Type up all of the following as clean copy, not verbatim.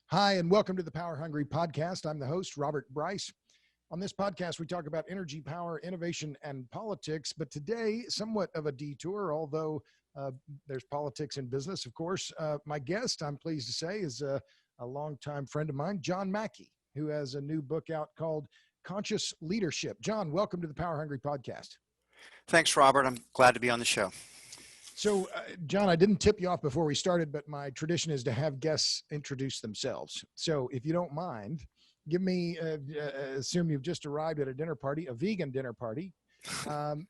Hi, and welcome to the Power Hungry Podcast. I'm the host, Robert Bryce. On this podcast, we talk about energy, power, innovation, and politics. But today, somewhat of a detour, although there's politics in business, of course. My guest, I'm pleased to say, is a longtime friend of mine, John Mackey, who has a new book out called Conscious Leadership. John, welcome to the Power Hungry Podcast. Thanks, Robert. I'm glad to be on the show. So, John, I didn't tip you off before we started, but my tradition is to have guests introduce themselves. So if you don't mind, give me, assume you've just arrived at a dinner party, a vegan dinner party, and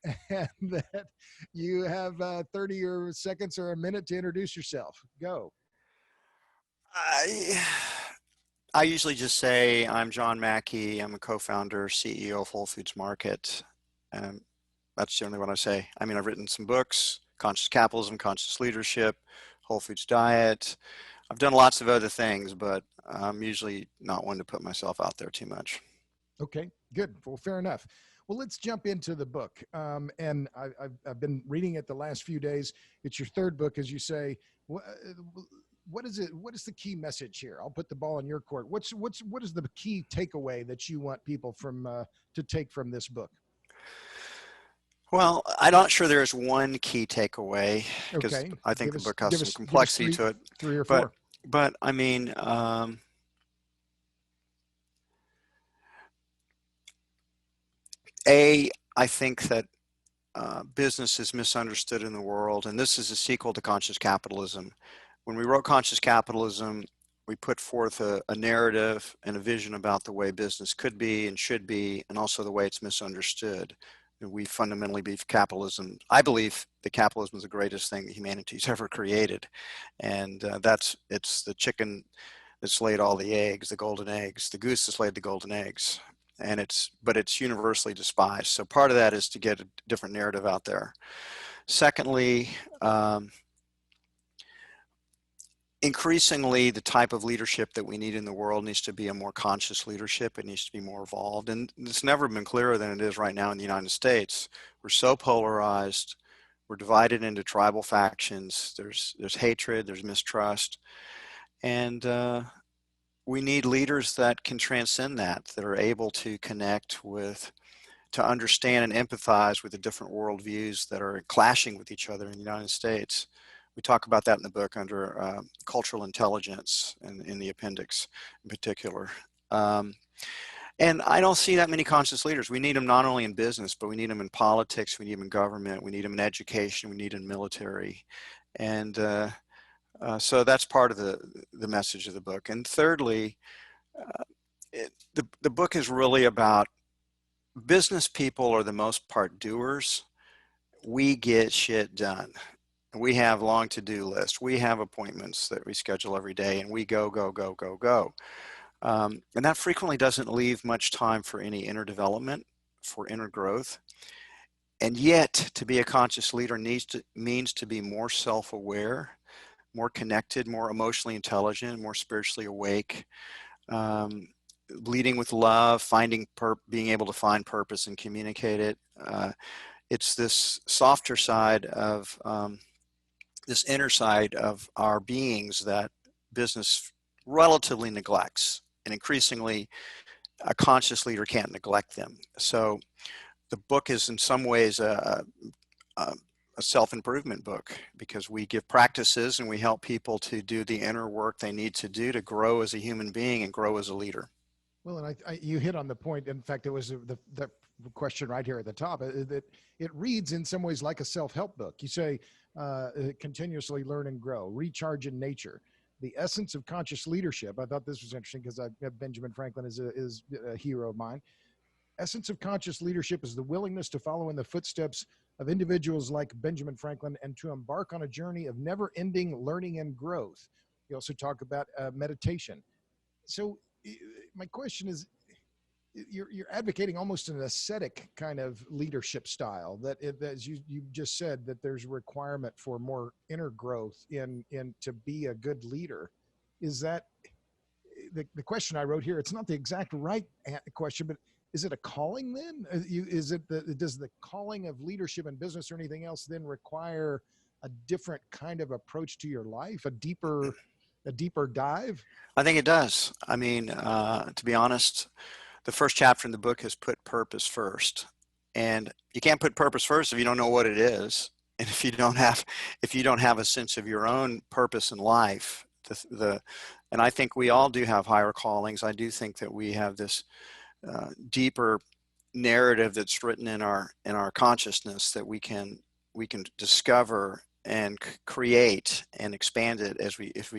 that you have 30 or seconds or a minute to introduce yourself. Go. I usually just say I'm John Mackey. I'm a co-founder, CEO of Whole Foods Market. And that's generally what I say. I mean, I've written some books, Conscious Capitalism, Conscious Leadership, Whole Foods Diet. I've done lots of other things, but I'm usually not one to put myself out there too much. Okay, good. Well, fair enough. Well, let's jump into the book. And I've been reading it the last few days. It's your third book, as you say. What is it? What is the key message here? I'll put the ball in your court. What is the key takeaway that you want people to take from this book? Well, I'm not sure there's one key takeaway because Okay. I think the book has some complexity to it. Three or four. But I mean, I think that business is misunderstood in the world, and this is a sequel to Conscious Capitalism. When we wrote Conscious Capitalism, we put forth a narrative and a vision about the way business could be and should be, and also the way it's misunderstood. We fundamentally believe capitalism. I believe that capitalism is the greatest thing that humanity's ever created, and it's the chicken that's laid all the eggs, the golden eggs, the goose that's laid the golden eggs, and but it's universally despised. So part of that is to get a different narrative out there. Secondly, increasingly, the type of leadership that we need in the world needs to be a more conscious leadership. It needs to be more evolved. And it's never been clearer than it is right now in the United States. We're so polarized. We're divided into tribal factions. There's hatred, there's mistrust. And we need leaders that can transcend that are able to connect with, to understand and empathize with the different worldviews that are clashing with each other in the United States. We talk about that in the book under cultural intelligence and in the appendix in particular. And I don't see that many conscious leaders. We need them not only in business, but we need them in politics, we need them in government, we need them in education, we need them in military. And so that's part of the message of the book. And thirdly, the book is really about business people are the most part doers. We get shit done. We have long to-do lists. We have appointments that we schedule every day, and we go, go, go, go, go. And that frequently doesn't leave much time for any inner development, for inner growth. And yet, to be a conscious leader means to be more self-aware, more connected, more emotionally intelligent, more spiritually awake, leading with love, being able to find purpose and communicate it. It's this softer side of this inner side of our beings that business relatively neglects, and increasingly a conscious leader can't neglect them. So the book is in some ways a self-improvement book, because we give practices and we help people to do the inner work they need to do to grow as a human being and grow as a leader. Well, and you hit on the point. In fact, it was the question right here at the top, that it reads in some ways like a self-help book. You say, continuously learn and grow, recharge in nature, the essence of conscious leadership. I thought this was interesting because Benjamin Franklin is a hero of mine. Essence of conscious leadership is the willingness to follow in the footsteps of individuals like Benjamin Franklin and to embark on a journey of never-ending learning and growth. You also talk about meditation. So my question is, you're advocating almost an ascetic kind of leadership style, that as you just said, that there's a requirement for more inner growth in to be a good leader. Is that the question I wrote here? It's not the exact right question, but is it a calling then? Does the calling of leadership in business or anything else then require a different kind of approach to your life, a deeper a deeper dive? I think it does. I mean, to be honest, the first chapter in the book has put purpose first, and you can't put purpose first if you don't know what it is, and if you don't have a sense of your own purpose in life. And I think we all do have higher callings. I do think that we have this deeper narrative that's written in our consciousness that we can discover and create and expand it as if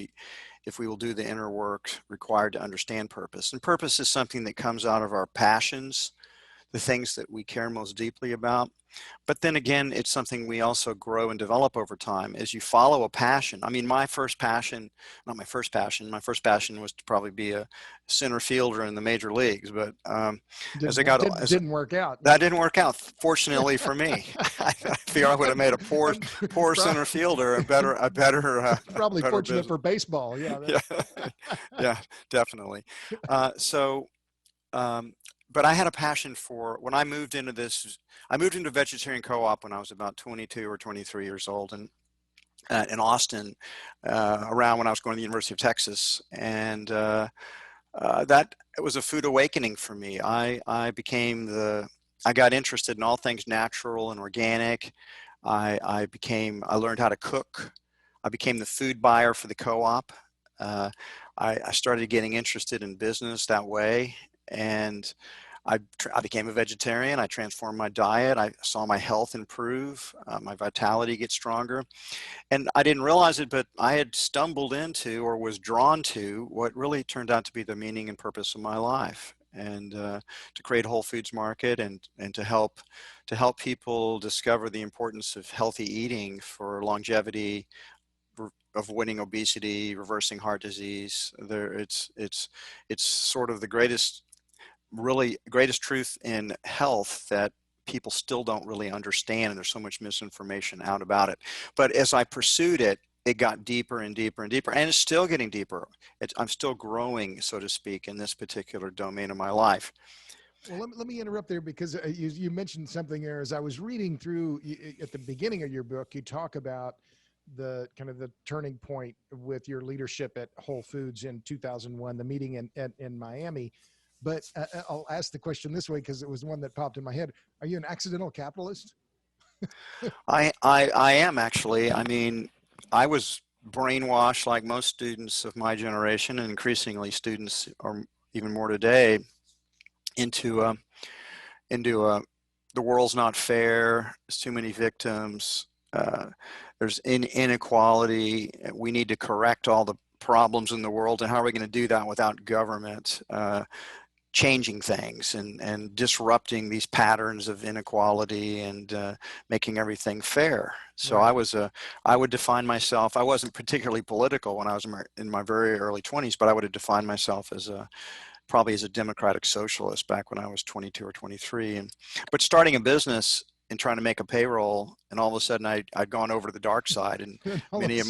we will do the inner work required to understand purpose. And purpose is something that comes out of our passions, the things that we care most deeply about. But then again, it's something we also grow and develop over time as you follow a passion. I mean, my first passion was to probably be a center fielder in the major leagues. But Didn't work out. That didn't work out, fortunately for me. I feel I would have made a poor center fielder, a better probably better fortunate business. for baseball. Yeah. Yeah, definitely. But I had a passion for, when I moved into a vegetarian co-op when I was about 22 or 23 years old, and in Austin, around when I was going to the University of Texas, and that it was a food awakening for me. I got interested in all things natural and organic. I learned how to cook. I became the food buyer for the co-op. I started getting interested in business that way, and I became a vegetarian. I transformed my diet. I saw my health improve, my vitality get stronger. And I didn't realize it, but I had stumbled into or was drawn to what really turned out to be the meaning and purpose of my life. And to create a Whole Foods market and to help people discover the importance of healthy eating for longevity, avoiding obesity, reversing heart disease. It's sort of the greatest truth in health that people still don't really understand, and there's so much misinformation out about it. But as I pursued it, it got deeper and deeper and deeper, and it's still getting deeper. I'm still growing, so to speak, in this particular domain of my life. Well, let me interrupt there, because you mentioned something there. As I was reading through at the beginning of your book, you talk about the kind of the turning point with your leadership at Whole Foods in 2001, the meeting in Miami. But I'll ask the question this way, because it was the one that popped in my head. Are you an accidental capitalist? I am, actually. I mean, I was brainwashed, like most students of my generation, and increasingly students, or even more today, into the world's not fair. There's too many victims. There's inequality. We need to correct all the problems in the world. And how are we going to do that without government changing things and disrupting these patterns of inequality and making everything fair? So right. I would define myself, I wasn't particularly political when I was in my very early 20s, but I would have defined myself as probably as a democratic socialist back when I was 22 or 23. But starting a business and trying to make a payroll, and all of a sudden I'd gone over to the dark side, and many of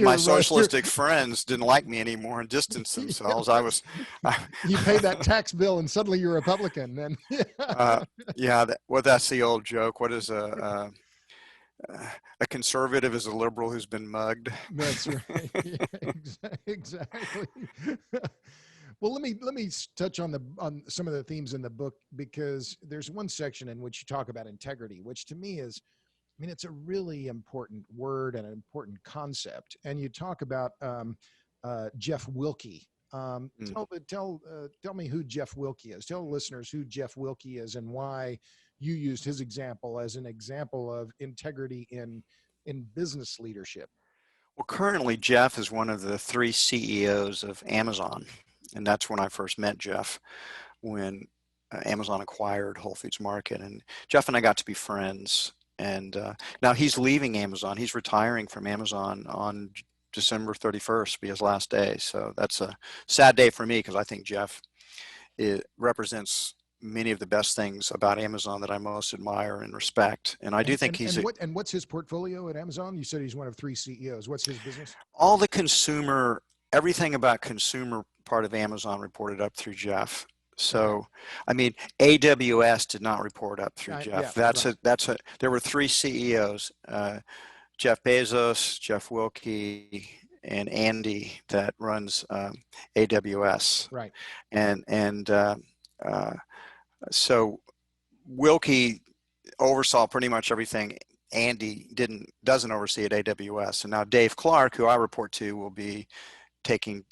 my socialistic friends didn't like me anymore and distanced themselves. You pay that tax bill and suddenly you're a Republican then. That's the old joke. What is a conservative is a liberal who's been mugged. That's right. Yeah, exactly. Well, let me touch on some of the themes in the book, because there's one section in which you talk about integrity, which to me is, I mean, it's a really important word and an important concept. And you talk about Jeff Wilke. Tell me who Jeff Wilke is. Tell listeners who Jeff Wilke is and why you used his example as an example of integrity in business leadership. Well, currently Jeff is one of the 3 CEOs of Amazon. And that's when I first met Jeff, when Amazon acquired Whole Foods Market. And Jeff and I got to be friends. And now he's leaving Amazon. He's retiring from Amazon on December 31st, be his last day. So that's a sad day for me, because I think Jeff represents many of the best things about Amazon that I most admire and respect. And I do think what's his portfolio at Amazon? You said he's one of 3 CEOs. What's his business? All the consumer, everything about consumer part of Amazon reported up through Jeff. So, I mean, AWS did not report up through Jeff. Yeah, there were 3 CEOs, Jeff Bezos, Jeff Wilke, and Andy that runs AWS, Right. and so Wilkie oversaw pretty much everything Andy doesn't oversee at AWS, and now Dave Clark, who I report to, will be taking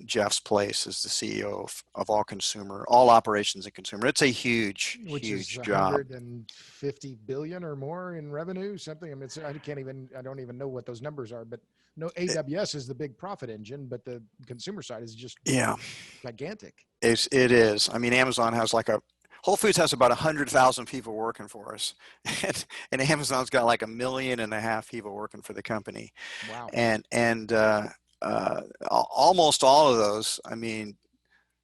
Jeff's place as the CEO of all operations and consumer. It's a huge, Which is huge job. 150 billion or more in revenue, something. I mean, I don't even know what those numbers are, but no, AWS is the big profit engine, but the consumer side is just Yeah, gigantic. it is. I mean, Amazon has Whole Foods has about 100,000 people working for us, and Amazon's got like 1.5 million people working for the company, Wow. and almost all of those, I mean,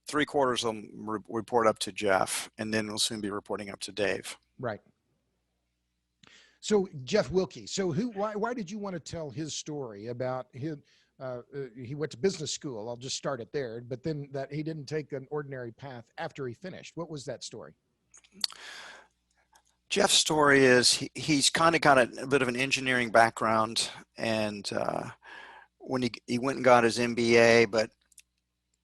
3/4 of them report up to Jeff, and then we'll soon be reporting up to Dave. Right. So Jeff Wilkie. So why did you want to tell his story about his? He went to business school. I'll just start it there. But then that he didn't take an ordinary path after he finished. What was that story? Jeff's story is he's kind of got a bit of an engineering background, and when he went and got his MBA, but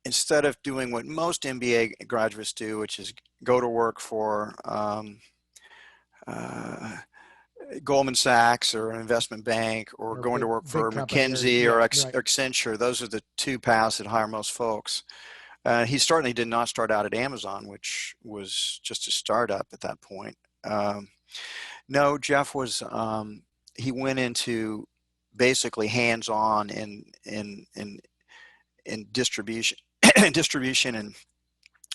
instead of doing what most MBA graduates do, which is go to work for Goldman Sachs or an investment bank, or going to work for McKinsey or Accenture. Those are the two paths that hire most folks. He certainly did not start out at Amazon, which was just a startup at that point. No, Jeff was, he went into basically hands-on in distribution, distribution and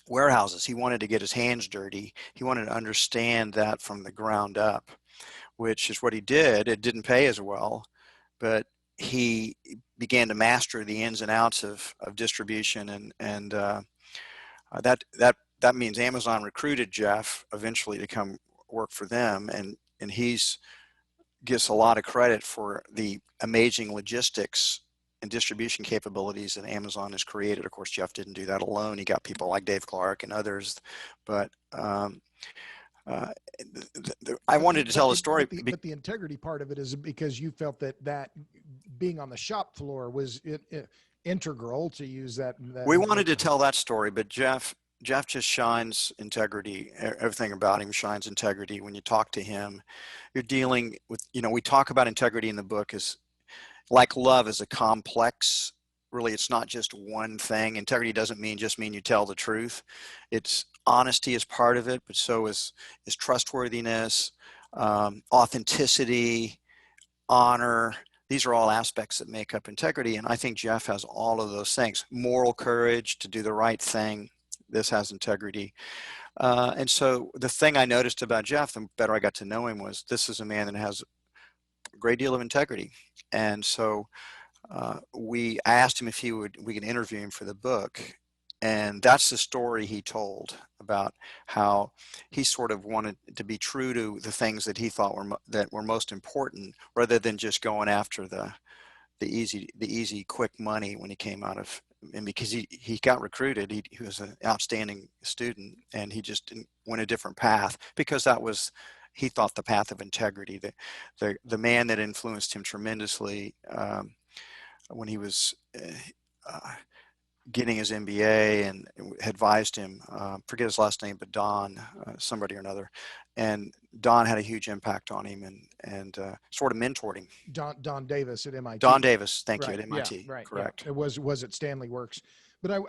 warehouses. He wanted to get his hands dirty. He wanted to understand that from the ground up, which is what he did. It didn't pay as well, but he began to master the ins and outs of distribution, and that means Amazon recruited Jeff eventually to come work for them, and he's gets a lot of credit for the amazing logistics and distribution capabilities that Amazon has created. Of course, Jeff didn't do that alone. He got people like Dave Clark and others, but I wanted to tell a story. But the integrity part of it is because you felt that being on the shop floor was integral, to use that. We wanted to tell that story, but Jeff just shines integrity. Everything about him shines integrity. When you talk to him, you're dealing with, we talk about integrity in the book as like love is a complex. Really, it's not just one thing. Integrity doesn't just mean you tell the truth. It's honesty is part of it, but so is trustworthiness, authenticity, honor. These are all aspects that make up integrity. And I think Jeff has all of those things. Moral courage to do the right thing. This has integrity. And so the thing I noticed about Jeff, the better I got to know him, was this is a man that has a great deal of integrity. And so I asked him if we could interview him for the book. And that's the story he told about how he sort of wanted to be true to the things that he thought were most important, rather than just going after the easy quick money when he came out of. And because he got recruited, he was an outstanding student, and he just went a different path because that was, he thought, the path of integrity. The man that influenced him tremendously when he was getting his MBA and advised him, forget his last name, but Don, somebody or another, and Don had a huge impact on him and sort of mentored him. Don Davis at MIT. Don Davis, thank you, at MIT. Yeah, right, correct. Yeah. It was at Stanley Works. But I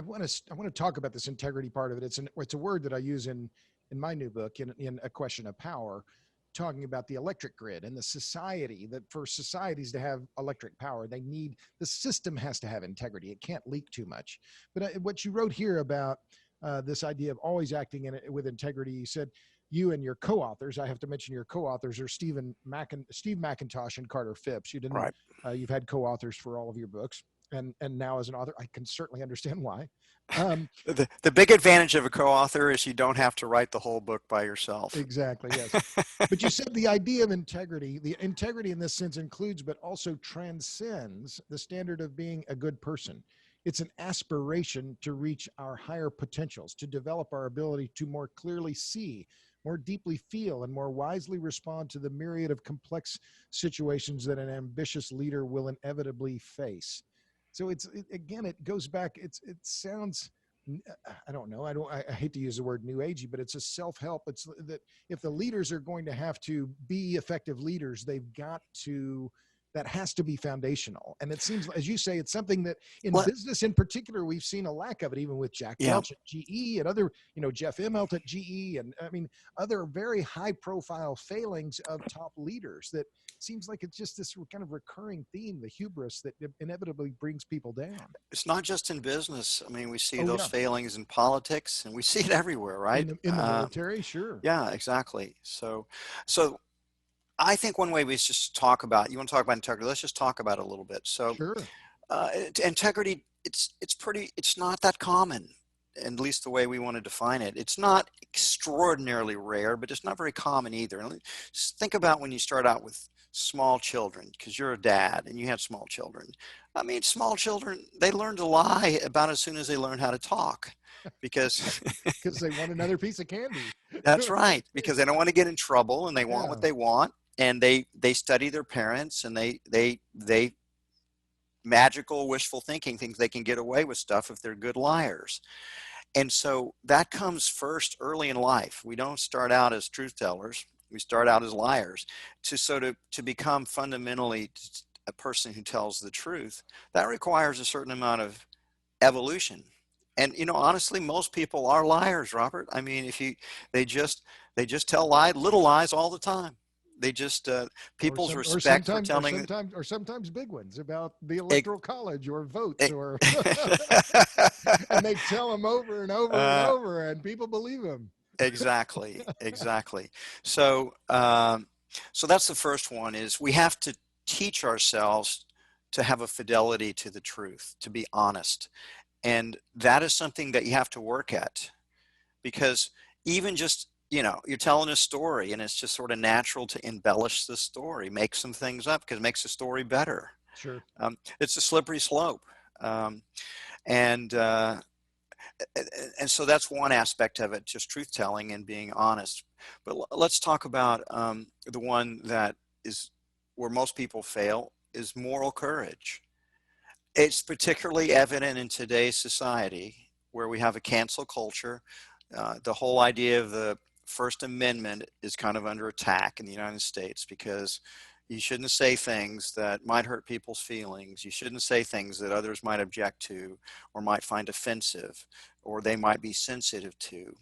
want to talk about this integrity part of it. It's a word that I use in my new book, in A Question of Power, talking about the electric grid and the society, that for societies to have electric power, the system has to have integrity. It can't leak too much. But what you wrote here about this idea of always acting with integrity, you said you and your co-authors, I have to mention your co-authors, are Steve McIntosh and Carter Phipps. Right. You've had co-authors for all of your books. And now as an author, I can certainly understand why. The big advantage of a co-author is you don't have to write the whole book by yourself. Exactly, yes. But you said the idea of integrity, the integrity in this sense includes, but also transcends the standard of being a good person. It's an aspiration to reach our higher potentials, to develop our ability to more clearly see more deeply feel, and more wisely respond to the myriad of complex situations that an ambitious leader will inevitably face. So again, it goes back. It sounds, I don't know. I hate to use the word new agey, but it's a self-help. It's that if the leaders are going to have to be effective leaders, they've got to, that has to be foundational. And it seems, as you say, it's something that in Well, business in particular, we've seen a lack of it, even with Jack yeah. Welch at GE and other, Jeff Immelt at GE. And I mean, other very high profile failings of top leaders that seems like it's just this kind of recurring theme, the hubris that inevitably brings people down. It's not just in business. I mean, we see Oh those yeah. failings in politics, and we see it everywhere, right? In the military, sure. Yeah, exactly. So I think one way we just talk about, you want to talk about integrity, let's just talk about it a little bit. So Sure. integrity, it's not that common, at least the way we want to define it. It's not extraordinarily rare, but it's not very common either. And just think about when you start out with small children, because you're a dad and you have small children. I mean, small children, they learn to lie about as soon as they learn how to talk, because Because they want another piece of candy. that's right, because they don't want to get in trouble and they want what Yeah. they want. And they study their parents, and they magical wishful thinking thinks they can get away with stuff if they're good liars. And so that comes first early in life. We don't start out as truth tellers. We start out as liars. To become fundamentally a person who tells the truth, that requires a certain amount of evolution. And honestly, most people are liars, Robert. I mean, they just tell little lies all the time. They just people's respect for telling it. Or sometimes big ones about the Ex- electoral college or votes ex- or and they tell them over and over and uh, over and people believe them. exactly. So that's the first one, is we have to teach ourselves to have a fidelity to the truth, to be honest. And that is something that you have to work at, because even just, you're telling a story and it's just sort of natural to embellish the story, make some things up because it makes the story better. Sure. It's a slippery slope. Um, and, uh, and so that's one aspect of it, just truth telling and being honest. But let's talk about the one that is where most people fail, is moral courage. It's particularly evident in today's society where we have a cancel culture. The whole idea of the First Amendment is kind of under attack in the United States, because you shouldn't say things that might hurt people's feelings. You shouldn't say things that others might object to or might find offensive or they might be sensitive to.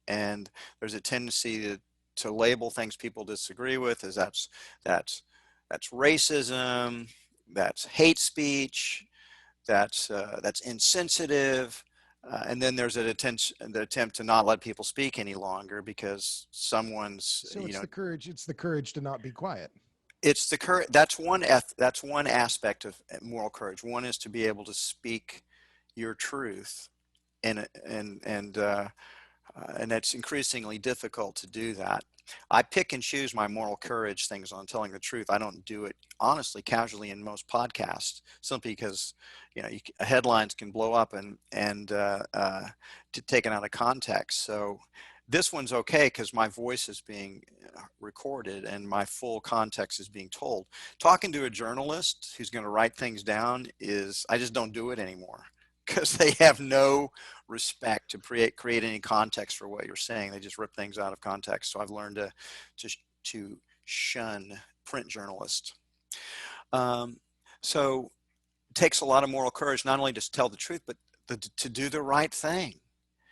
And there's a tendency to label things people disagree with as that's racism, that's hate speech, that's insensitive, and then there's the attempt to not let people speak any longer because someone's, So it's the courage. It's the courage to not be quiet. it's the courage. That's one aspect of moral courage. One is to be able to speak your truth, and it's increasingly difficult to do that. I pick and choose my moral courage things on telling the truth. I don't do it honestly casually in most podcasts, simply because headlines can blow up taken out of context. So this one's okay because my voice is being recorded and my full context is being told. Talking to a journalist who's going to write things down I just don't do it anymore, because they have no respect to create any context for what you're saying. They just rip things out of context. So I've learned to shun print journalists. So it takes a lot of moral courage, not only to tell the truth, but to do the right thing.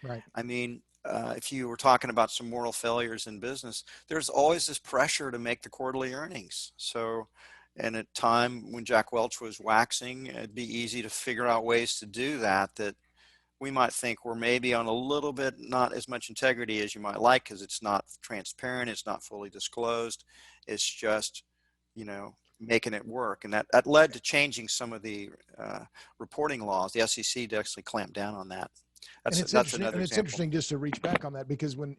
Right. I mean, if you were talking about some moral failures in business, there's always this pressure to make the quarterly earnings. So, and at time when Jack Welch was waxing, it'd be easy to figure out ways to do that we might think we're maybe on a little bit, not as much integrity as you might like, because it's not transparent, it's not fully disclosed, it's just, making it work. And that led to changing some of the reporting laws. The SEC actually clamped down on that. That's another example. Interesting just to reach back on that, because when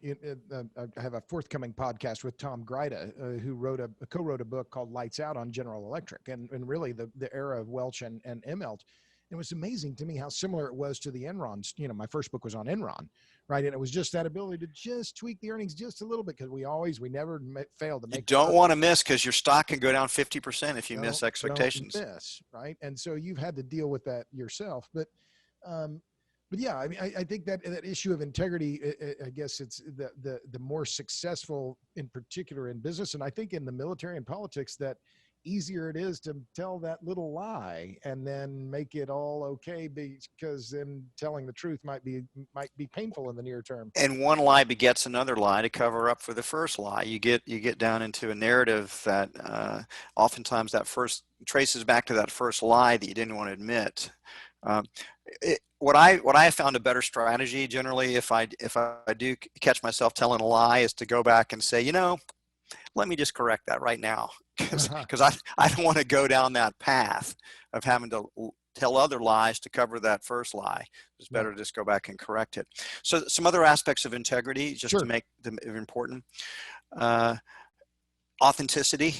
I have a forthcoming podcast with Tom Greida, who co-wrote a book called Lights Out on General Electric, and really the era of Welch and Immelt. It was amazing to me how similar it was to the Enron. My first book was on Enron, right? And it was just that ability to just tweak the earnings just a little bit, because we never failed to You make don't want to miss, because your stock can go down 50% if you miss don't expectations. miss, right? And so you've had to deal with that yourself. Um, but yeah, I mean, I think that issue of integrity, I guess it's the more successful, in particular in business, and I think in the military and politics, that easier it is to tell that little lie and then make it all okay, because then telling the truth might be painful in the near term. And one lie begets another lie to cover up for the first lie. You get down into a narrative that oftentimes that first traces back to that first lie that you didn't want to admit. What I have found a better strategy generally, if I do catch myself telling a lie, is to go back and say, let me just correct that right now, because I don't want to go down that path of having to tell other lies to cover that first lie. It's better to just go back and correct it. So some other aspects of integrity, just to make them important. Authenticity,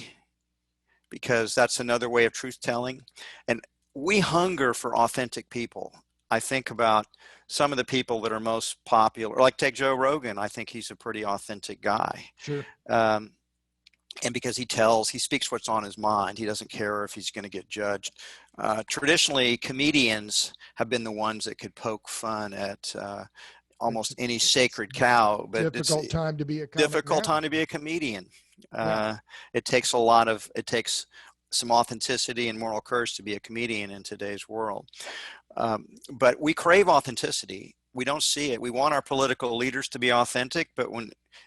because that's another way of truth telling. And we hunger for authentic people. I think about some of the people that are most popular, like take Joe Rogan. I think he's a pretty authentic guy. Sure. And because he speaks what's on his mind. He doesn't care if he's going to get judged. Traditionally, comedians have been the ones that could poke fun at almost any sacred cow. But difficult time to be a comedian. It takes some authenticity and moral courage to be a comedian in today's world. But we crave authenticity. We don't see it. We want our political leaders to be authentic, but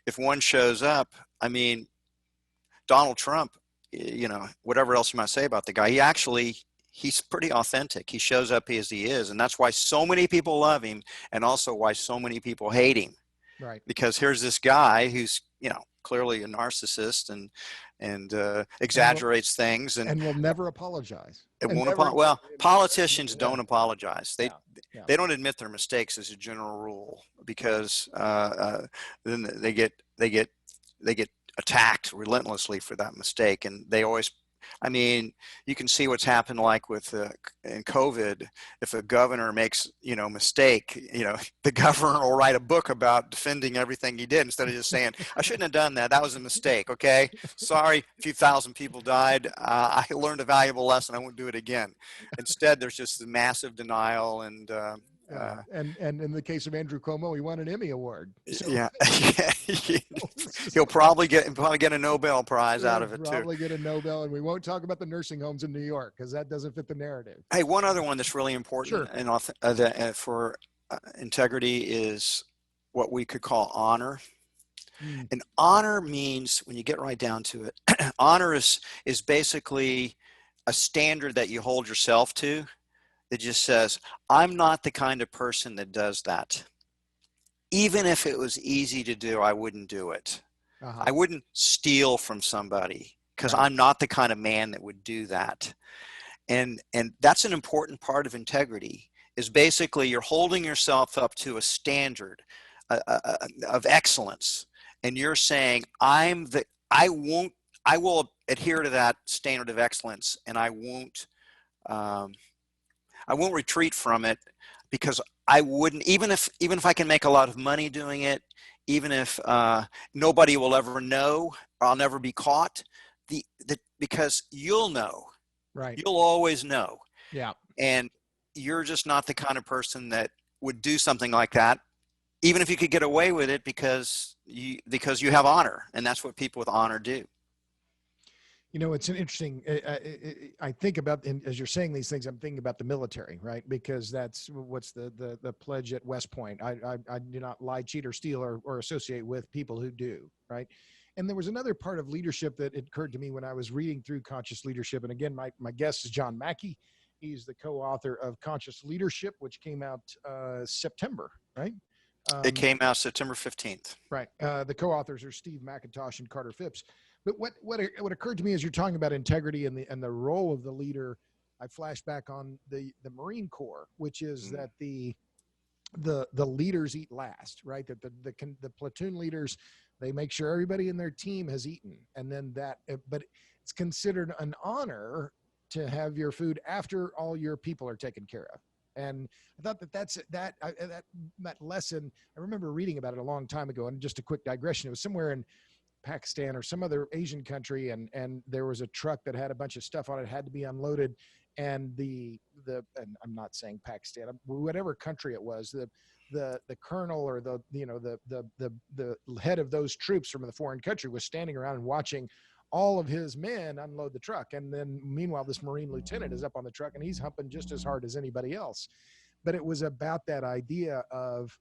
if one shows up, I mean, Donald Trump, whatever else you might say about the guy, he's pretty authentic. He shows up as he is. And that's why so many people love him, and also why so many people hate him. Right. Because here's this guy who's, clearly a narcissist and exaggerates things. And will never apologize. Politicians don't apologize. They don't admit their mistakes as a general rule, because then they get attacked relentlessly for that mistake. And they always, you can see what's happened, like with in COVID. If a governor makes mistake, the governor will write a book about defending everything he did, instead of just saying, I shouldn't have done that, that was a mistake, okay, sorry, a few thousand people died, I learned a valuable lesson, I won't do it again. Instead, there's just a massive denial. And and in the case of Andrew Cuomo, he won an Emmy Award. So. Yeah. He'll probably get a Nobel Prize out of it too. Probably get a Nobel, and we won't talk about the nursing homes in New York, because that doesn't fit the narrative. Hey, one other one that's really important for integrity is what we could call honor. And honor means, when you get right down to it, honor is basically a standard that you hold yourself to. It just says, I'm not the kind of person that does that. Even if it was easy to do, I wouldn't do it. I wouldn't steal from somebody, because I'm not the kind of man that would do that. And that's an important part of integrity, is basically you're holding yourself up to a standard of excellence. And you're saying, I will adhere to that standard of excellence, and I won't retreat from it, because I wouldn't, even if I can make a lot of money doing it, even if nobody will ever know, or I'll never be caught, because you'll know, right? You'll always know. Yeah. And you're just not the kind of person that would do something like that, even if you could get away with it, because you have honor, and that's what people with honor do. It's an interesting, I think about, and as you're saying these things, I'm thinking about the military, right? Because that's what's the pledge at West Point. I do not lie, cheat, or steal, or associate with people who do, right? And there was another part of leadership that occurred to me when I was reading through Conscious Leadership. And again, my guest is John Mackey. He's the co-author of Conscious Leadership, which came out September, right? It came out September 15th. Right. The co-authors are Steve McIntosh and Carter Phipps. But what occurred to me as you're talking about integrity and the role of the leader, I flash back on the Marine Corps, which is that the leaders eat last, right? That the platoon leaders, they make sure everybody in their team has eaten, and then but it's considered an honor to have your food after all your people are taken care of. And I thought that lesson, I remember reading about it a long time ago. And just a quick digression, it was somewhere in Pakistan or some other Asian country, and there was a truck that had a bunch of stuff on it, had to be unloaded, and and I'm not saying Pakistan, whatever country it was, the colonel or the head of those troops from the foreign country was standing around and watching all of his men unload the truck, and then meanwhile this Marine lieutenant is up on the truck and he's humping just as hard as anybody else. But it was about that idea of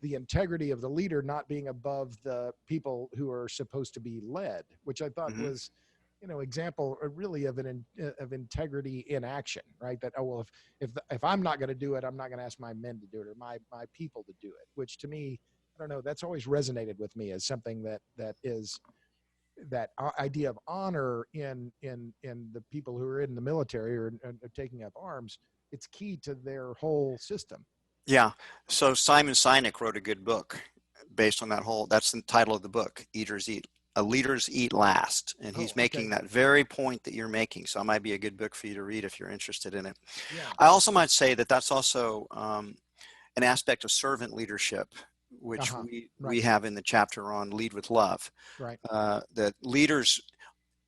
the integrity of the leader not being above the people who are supposed to be led, which I thought was, example really of of integrity in action, right? That, oh, well, if I'm not going to do it, I'm not going to ask my men to do it or my people to do it, which to me, I don't know, that's always resonated with me as something that is that idea of honor in the people who are in the military or taking up arms. It's key to their whole system. Yeah. So Simon Sinek wrote a good book based on that's the title of the book, Leaders Eat Last. And he's making that very point that you're making. So it might be a good book for you to read if you're interested in it. Yeah. I also might say that that's also an aspect of servant leadership, which we have in the chapter on Lead with Love. Right. That leaders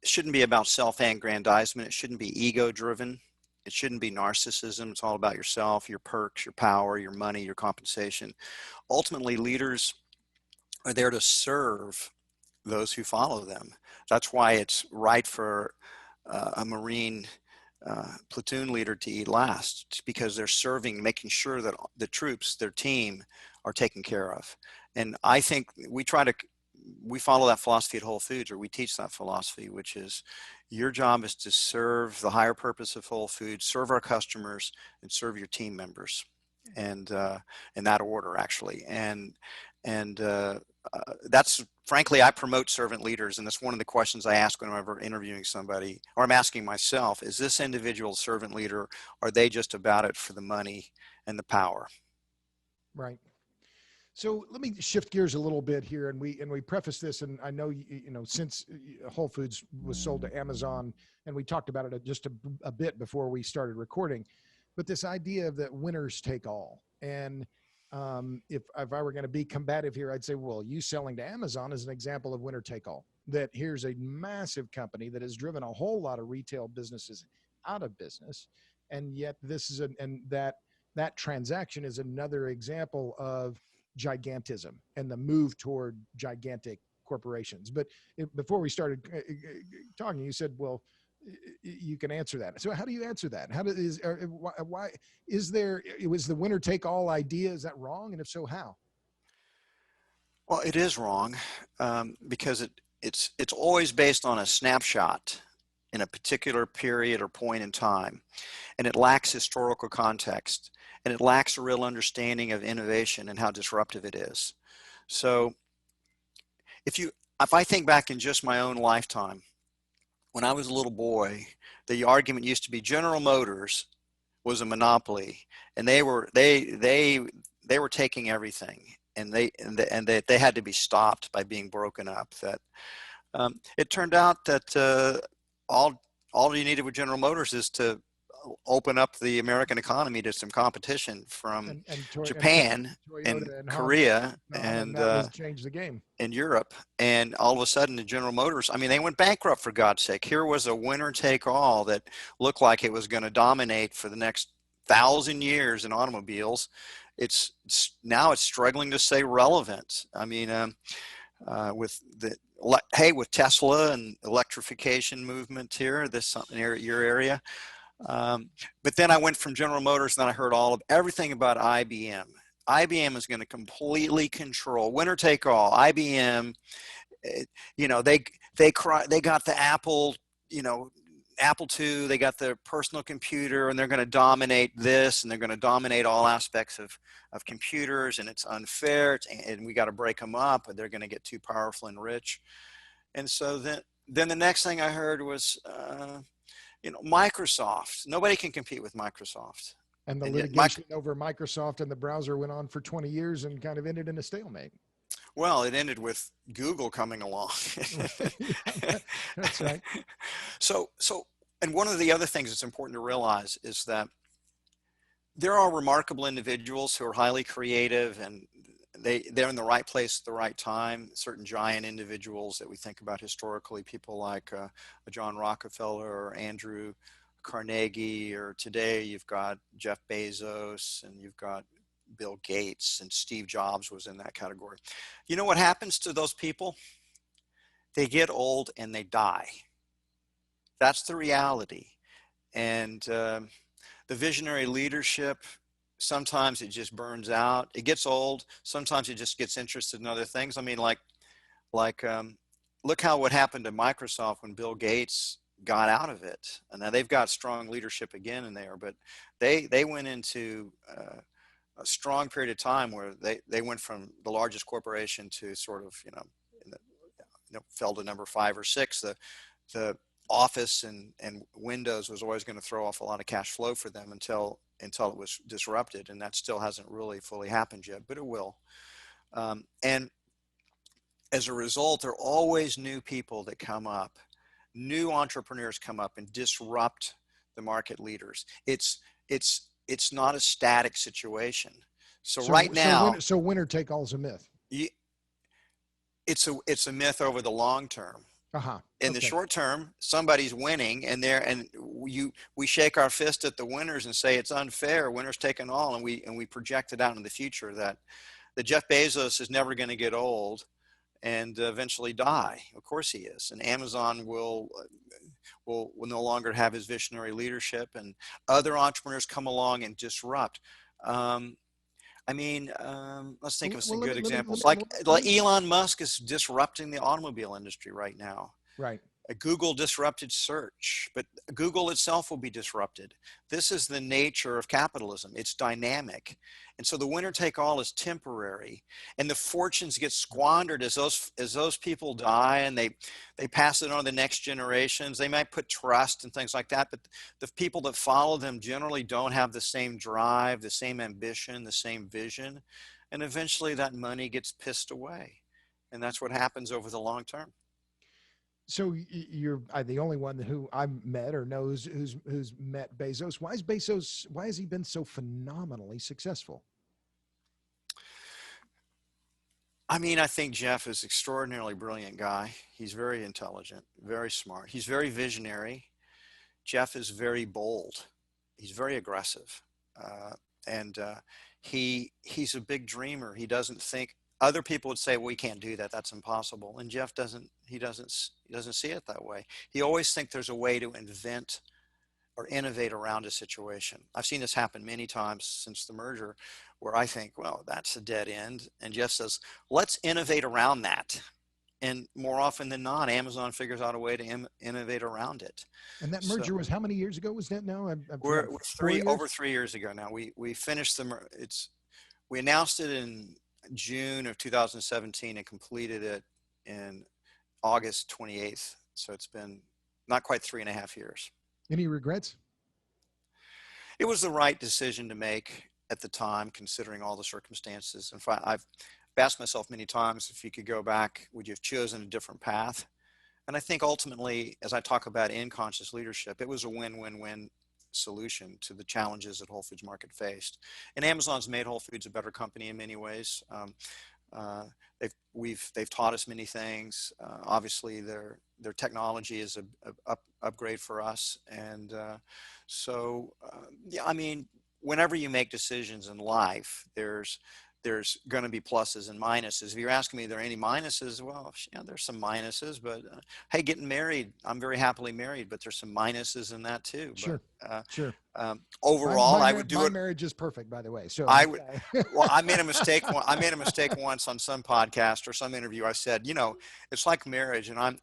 shouldn't be about self-aggrandizement. It shouldn't be ego-driven. It shouldn't be narcissism. It's all about yourself, your perks, your power, your money, your compensation. Ultimately, leaders are there to serve those who follow them. That's why it's right for a Marine platoon leader to eat last. It's because they're serving, making sure that the troops, their team, are taken care of. And I think we follow that philosophy at Whole Foods, or we teach that philosophy, which is your job is to serve the higher purpose of Whole Foods, serve our customers, and serve your team members, and in that order, actually. And that's, frankly, I promote servant leaders, and that's one of the questions I ask when I'm ever interviewing somebody, or I'm asking myself, is this individual servant leader, or are they just about it for the money and the power? Right. So let me shift gears a little bit here, and we preface this, and I know since Whole Foods was sold to Amazon, and we talked about it just a bit before we started recording, but this idea of that winners take all, and if I were going to be combative here, I'd say, well, you selling to Amazon is an example of winner take all. That here's a massive company that has driven a whole lot of retail businesses out of business, and yet this is that transaction is another example of gigantism and the move toward gigantic corporations. But before we started talking, you said, well, you can answer that. So how do you answer that? Why was the winner take all idea, is that wrong? And if so, how? Well, it is wrong because it's always based on a snapshot in a particular period or point in time, and it lacks historical context, and it lacks a real understanding of innovation and how disruptive it is. So if I think back in just my own lifetime, when I was a little boy, the argument used to be General Motors was a monopoly, and they were taking everything, and they had to be stopped by being broken up. That it turned out that all you needed with General Motors is to open up the American economy to some competition from Japan and Korea and change the game in Europe. And all of a sudden the General Motors, I mean, they went bankrupt, for God's sake. Here was a winner take all that looked like it was going to dominate for the next 1,000 years in automobiles. Now it's struggling to stay relevant. I mean, with Tesla and electrification movement here, your area. But then I went from General Motors, and then I heard everything about IBM. IBM is going to completely control, winner take all. IBM, they got the Apple, Apple II, they got the personal computer, and they're going to dominate this, and they're going to dominate all aspects of computers, and it's unfair, and we got to break them up, and they're going to get too powerful and rich. And so then the next thing I heard was, Microsoft. Nobody can compete with Microsoft. And the litigation over Microsoft and the browser went on for 20 years and kind of ended in a stalemate. Well, it ended with Google coming along. That's right. So, and one of the other things that's important to realize is that there are remarkable individuals who are highly creative, and they're in the right place at the right time. Certain giant individuals that we think about historically, people like John Rockefeller or Andrew Carnegie, or today you've got Jeff Bezos and you've got Bill Gates, and Steve Jobs was in that category. You know what happens to those people? They get old and they die. That's the reality. And the visionary leadership, sometimes it just burns out. It gets old. Sometimes it just gets interested in other things. I mean, like look how what happened to Microsoft when Bill Gates got out of it. And now they've got strong leadership again in there, but they went into a strong period of time where they went from the largest corporation to sort of, fell to number 5 or 6. The Office and Windows was always going to throw off a lot of cash flow for them until it was disrupted, and that still hasn't really fully happened yet, but it will. And as a result, there are always new people that come up, new entrepreneurs come up and disrupt the market leaders. It's not a static situation. So right now, so winner take all is a myth. It's a myth over the long term. In the short term, somebody's winning, and we shake our fist at the winners and say it's unfair. Winners taking all, and we project it out in the future that Jeff Bezos is never going to get old and eventually die. Of course he is, and Amazon will no longer have his visionary leadership, and other entrepreneurs come along and disrupt. Let's think of some good examples. Like Elon Musk is disrupting the automobile industry right now. Right. Google disrupted search, but Google itself will be disrupted. This is the nature of capitalism. It's dynamic. And so the winner take all is temporary, and the fortunes get squandered as those people die, and they pass it on to the next generations. They might put trust and things like that, but the people that follow them generally don't have the same drive, the same ambition, the same vision. And eventually that money gets pissed away. And that's what happens over the long term. So you're the only one who I've met or knows who's met Bezos. Why has he been so phenomenally successful? I mean, I think Jeff is an extraordinarily brilliant guy. He's very intelligent, very smart. He's very visionary. Jeff is very bold. He's very aggressive. He's a big dreamer. He doesn't think. Other people would say, well, we can't do that. That's impossible. And Jeff doesn't see it that way. He always thinks there's a way to invent or innovate around a situation. I've seen this happen many times since the merger, where I think, well, that's a dead end. And Jeff says, let's innovate around that. And more often than not, Amazon figures out a way to innovate around it. And that merger was how many years ago was that now? We're over 3 years ago now. We finished we announced it in June of 2017 and completed it in August 28th. So it's been not quite 3.5 years. Any regrets? It was the right decision to make at the time, considering all the circumstances. In fact, I've asked myself many times, if you could go back, would you have chosen a different path? And I think ultimately, as I talk about in-conscious leadership, it was a win-win-win solution to the challenges that Whole Foods Market faced. And Amazon's made Whole Foods a better company in many ways. They've taught us many things. Obviously, their technology is a upgrade for us. And I mean, whenever you make decisions in life, there's going to be pluses and minuses. If you're asking me, are there any minuses? Well, yeah, there's some minuses, but hey, getting married, I'm very happily married, but there's some minuses in that too. Sure. But, sure. Overall, I would do it. My marriage is perfect, by the way. So I would. Well, I made a mistake. I made a mistake once on some podcast or some interview. I said, it's like marriage, and I'm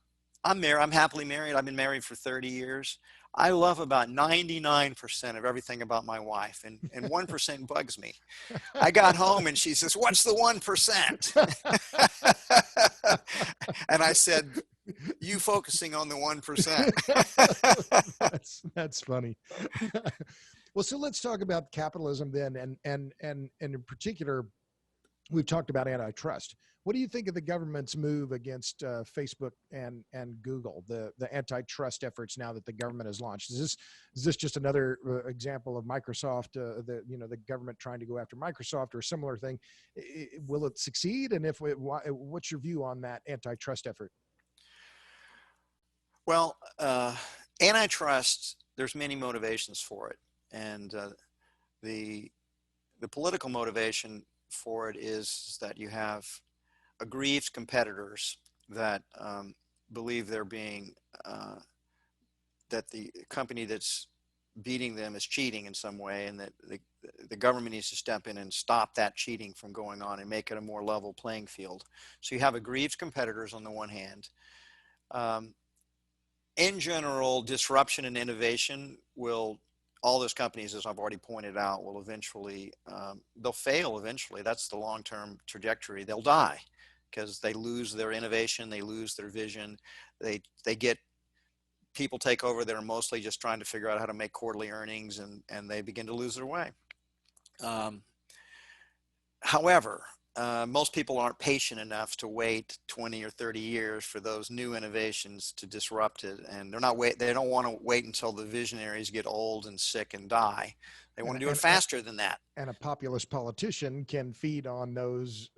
married. I'm happily married. I've been married for 30 years. I love about 99% of everything about my wife, and 1% bugs me. I got home and she says, "What's the 1%?" And I said, "You focusing on the 1%." That's funny. Well, so let's talk about capitalism then, and in particular, We've talked about antitrust. What do you think of the government's move against Facebook and Google, the antitrust efforts now that the government has launched? Is this just another example of Microsoft, the government trying to go after Microsoft or a similar thing? Will it succeed? And if what's your view on that antitrust effort? Well, antitrust, there's many motivations for it. And the political motivation for it is that you have aggrieved competitors that believe they're being, that the company that's beating them is cheating in some way, and that the government needs to step in and stop that cheating from going on and make it a more level playing field. So you have aggrieved competitors on the one hand. In general, disruption and innovation will, all those companies, as I've already pointed out, will eventually, they'll fail eventually. That's the long-term trajectory. They'll die because they lose their innovation, they lose their vision, they get people take over that are mostly just trying to figure out how to make quarterly earnings, and they begin to lose their way. However, most people aren't patient enough to wait 20 or 30 years for those new innovations to disrupt it, and they don't want to wait until the visionaries get old and sick and die. They want to do it faster than that. And a populist politician can feed on those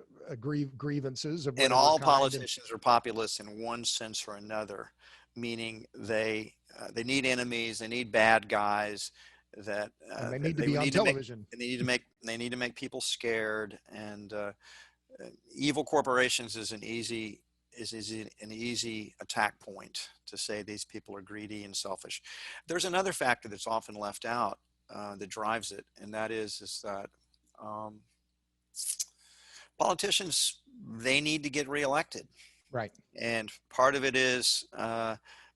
grievances of And whatever all kind. politicians are populists in one sense or another, meaning they need enemies, they need bad guys, that and they need to be on television. They need to make people scared, and evil corporations is an easy attack point to say these people are greedy and selfish. There's another factor that's often left out that drives it, and that is that politicians, they need to get reelected. Right. And part of it is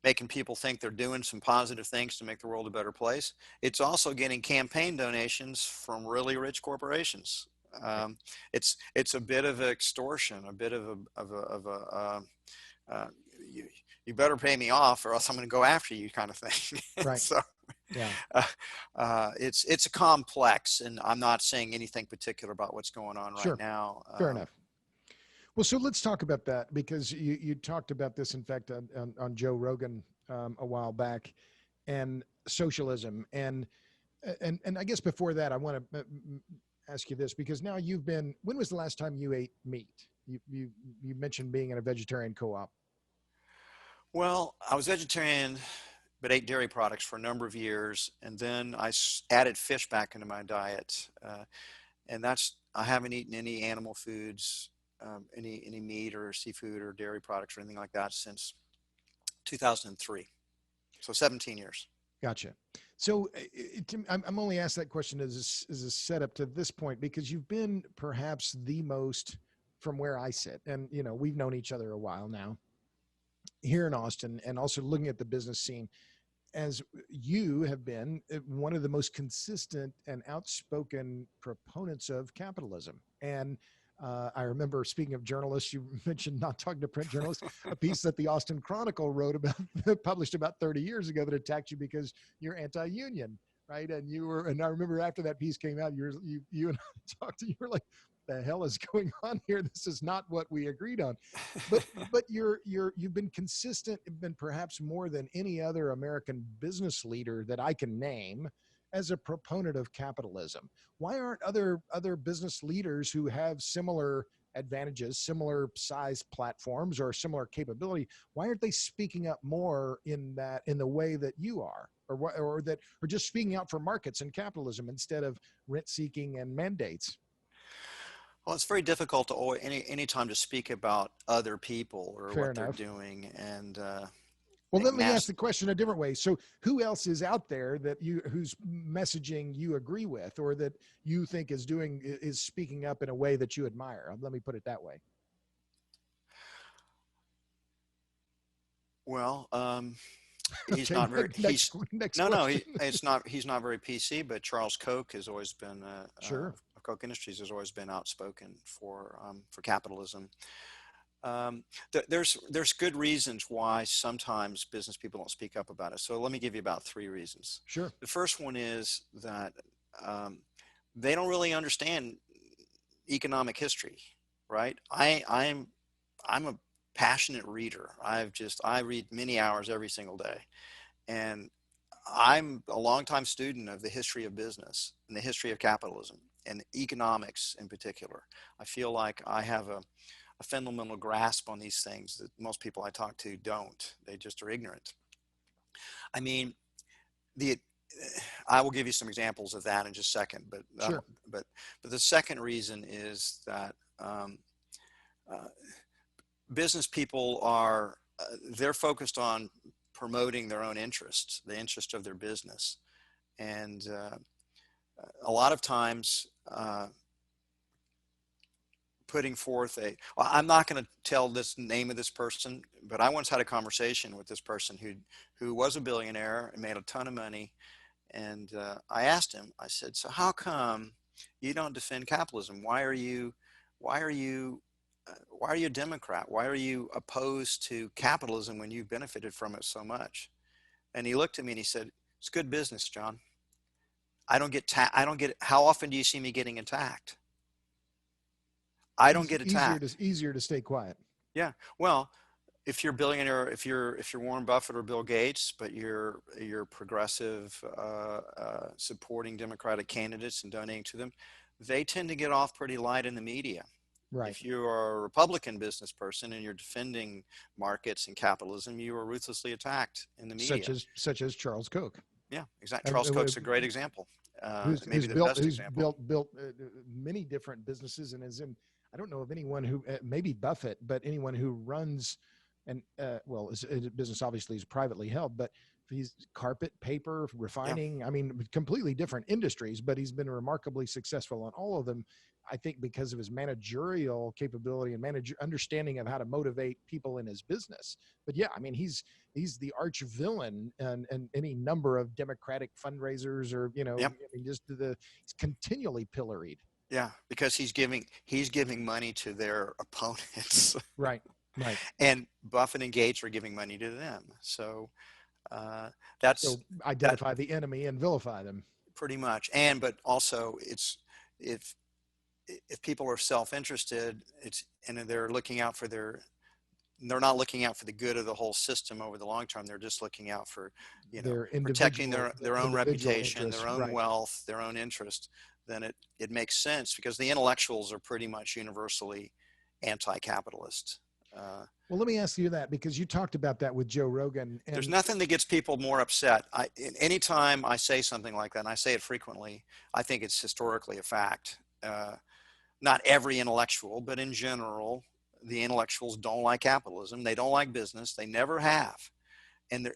making people think they're doing some positive things to make the world a better place. It's also getting campaign donations from really rich corporations. It's a bit of extortion, a bit of you better pay me off or else I'm going to go after you kind of thing. Right. So it's a complex, and I'm not saying anything particular about what's going on right now. Fair enough. Well, so let's talk about that, because you talked about this, in fact, on Joe Rogan a while back, and socialism. And I guess before that, I want to ask you this, because now when was the last time you ate meat? You mentioned being in a vegetarian co-op. Well, I was vegetarian, but ate dairy products for a number of years. And then I added fish back into my diet. And I haven't eaten any animal foods, any meat or seafood or dairy products or anything like that since 2003. So 17 years. Gotcha. So I'm only asked that question as a setup to this point, because you've been perhaps the most, from where I sit, and we've known each other a while now here in Austin, and also looking at the business scene, as you have been one of the most consistent and outspoken proponents of capitalism. And I remember, speaking of journalists, you mentioned not talking to print journalists, a piece that the Austin Chronicle published about 30 years ago that attacked you because you're anti-union, right? And I remember after that piece came out, you and I talked, you were like, the hell is going on here? This is not what we agreed on. But you've been consistent, been perhaps more than any other American business leader that I can name, as a proponent of capitalism. Why aren't other business leaders who have similar advantages, similar size platforms, or similar capability, why aren't they speaking up more in the way that you are, or just speaking out for markets and capitalism instead of rent seeking and mandates? Well, it's very difficult to always, any time to speak about other people or Fair what enough. they're doing. And well, let me ask the question a different way. So who else is out there whose messaging you agree with, or that you think is speaking up in a way that you admire? Let me put it that way. Well, he's okay, not very, next he's not very PC, but Charles Koch has always been, sure. Koch Industries has always been outspoken for capitalism. There's good reasons why sometimes business people don't speak up about it. So let me give you about 3 reasons. Sure. The first one is that they don't really understand economic history, right? I'm a passionate reader. I read many hours every single day, and I'm a longtime student of the history of business and the history of capitalism and economics in particular. I feel like I have a fundamental grasp on these things that most people I talk to don't. They just are ignorant. I mean, the I will give you some examples of that in just a second, Sure. but the second reason is that uh, business people are they're focused on promoting their own interests, the interest of their business, and a lot of times putting forth well, I'm not going to tell this name of this person, but I once had a conversation with this person who was a billionaire and made a ton of money. And I asked him, I said, so how come you don't defend capitalism? Why are you, why are you a Democrat? Why are you opposed to capitalism when you've benefited from it so much? And he looked at me and he said, it's good business, John. I don't get, how often do you see me getting attacked? I don't get attacked. Easier to stay quiet. Yeah. Well, if you're a billionaire, if you're Warren Buffett or Bill Gates, but you're progressive, supporting Democratic candidates and donating to them, they tend to get off pretty light in the media. Right. If you are a Republican business person and you're defending markets and capitalism, you are ruthlessly attacked in the media. Such as Charles Koch. Yeah, exactly. Charles Koch's a great example. Maybe the best example. Built many different businesses and is in. I don't know of anyone who maybe Buffett, but anyone who runs and his business obviously is privately held, but he's carpet, paper, refining. Yeah. I mean, completely different industries, but he's been remarkably successful on all of them. I think because of his managerial capability and understanding of how to motivate people in his business. But yeah, I mean, he's the arch villain and any number of Democratic fundraisers or, yep. I mean, he's continually pilloried. Yeah, because he's giving money to their opponents. Right. And Buffett and Gates are giving money to them. So so identify the enemy and vilify them. Pretty much. But also it's if people are self-interested, they're looking out for they're not looking out for the good of the whole system over the long term. They're just looking out for, protecting their own reputation, their own wealth, their own interest. Then it makes sense because the intellectuals are pretty much universally anti-capitalist. Well, let me ask you that because you talked about that with Joe Rogan. And there's nothing that gets people more upset. Anytime I say something like that, and I say it frequently, I think it's historically a fact. Not every intellectual, but in general, the intellectuals don't like capitalism. They don't like business. They never have. And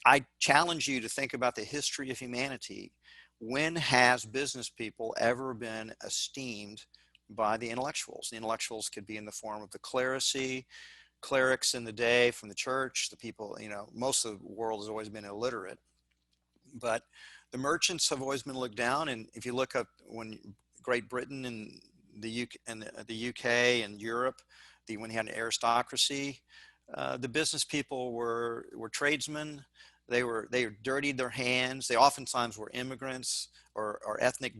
I challenge you to think about the history of humanity. When has business people ever been esteemed by the intellectuals? The intellectuals could be in the form of the clerics in the day from the church, the people, most of the world has always been illiterate. But the merchants have always been looked down. And if you look up when Great Britain and the UK and Europe, when you had an aristocracy, the business people were tradesmen. They dirtied their hands. They oftentimes were immigrants or ethnic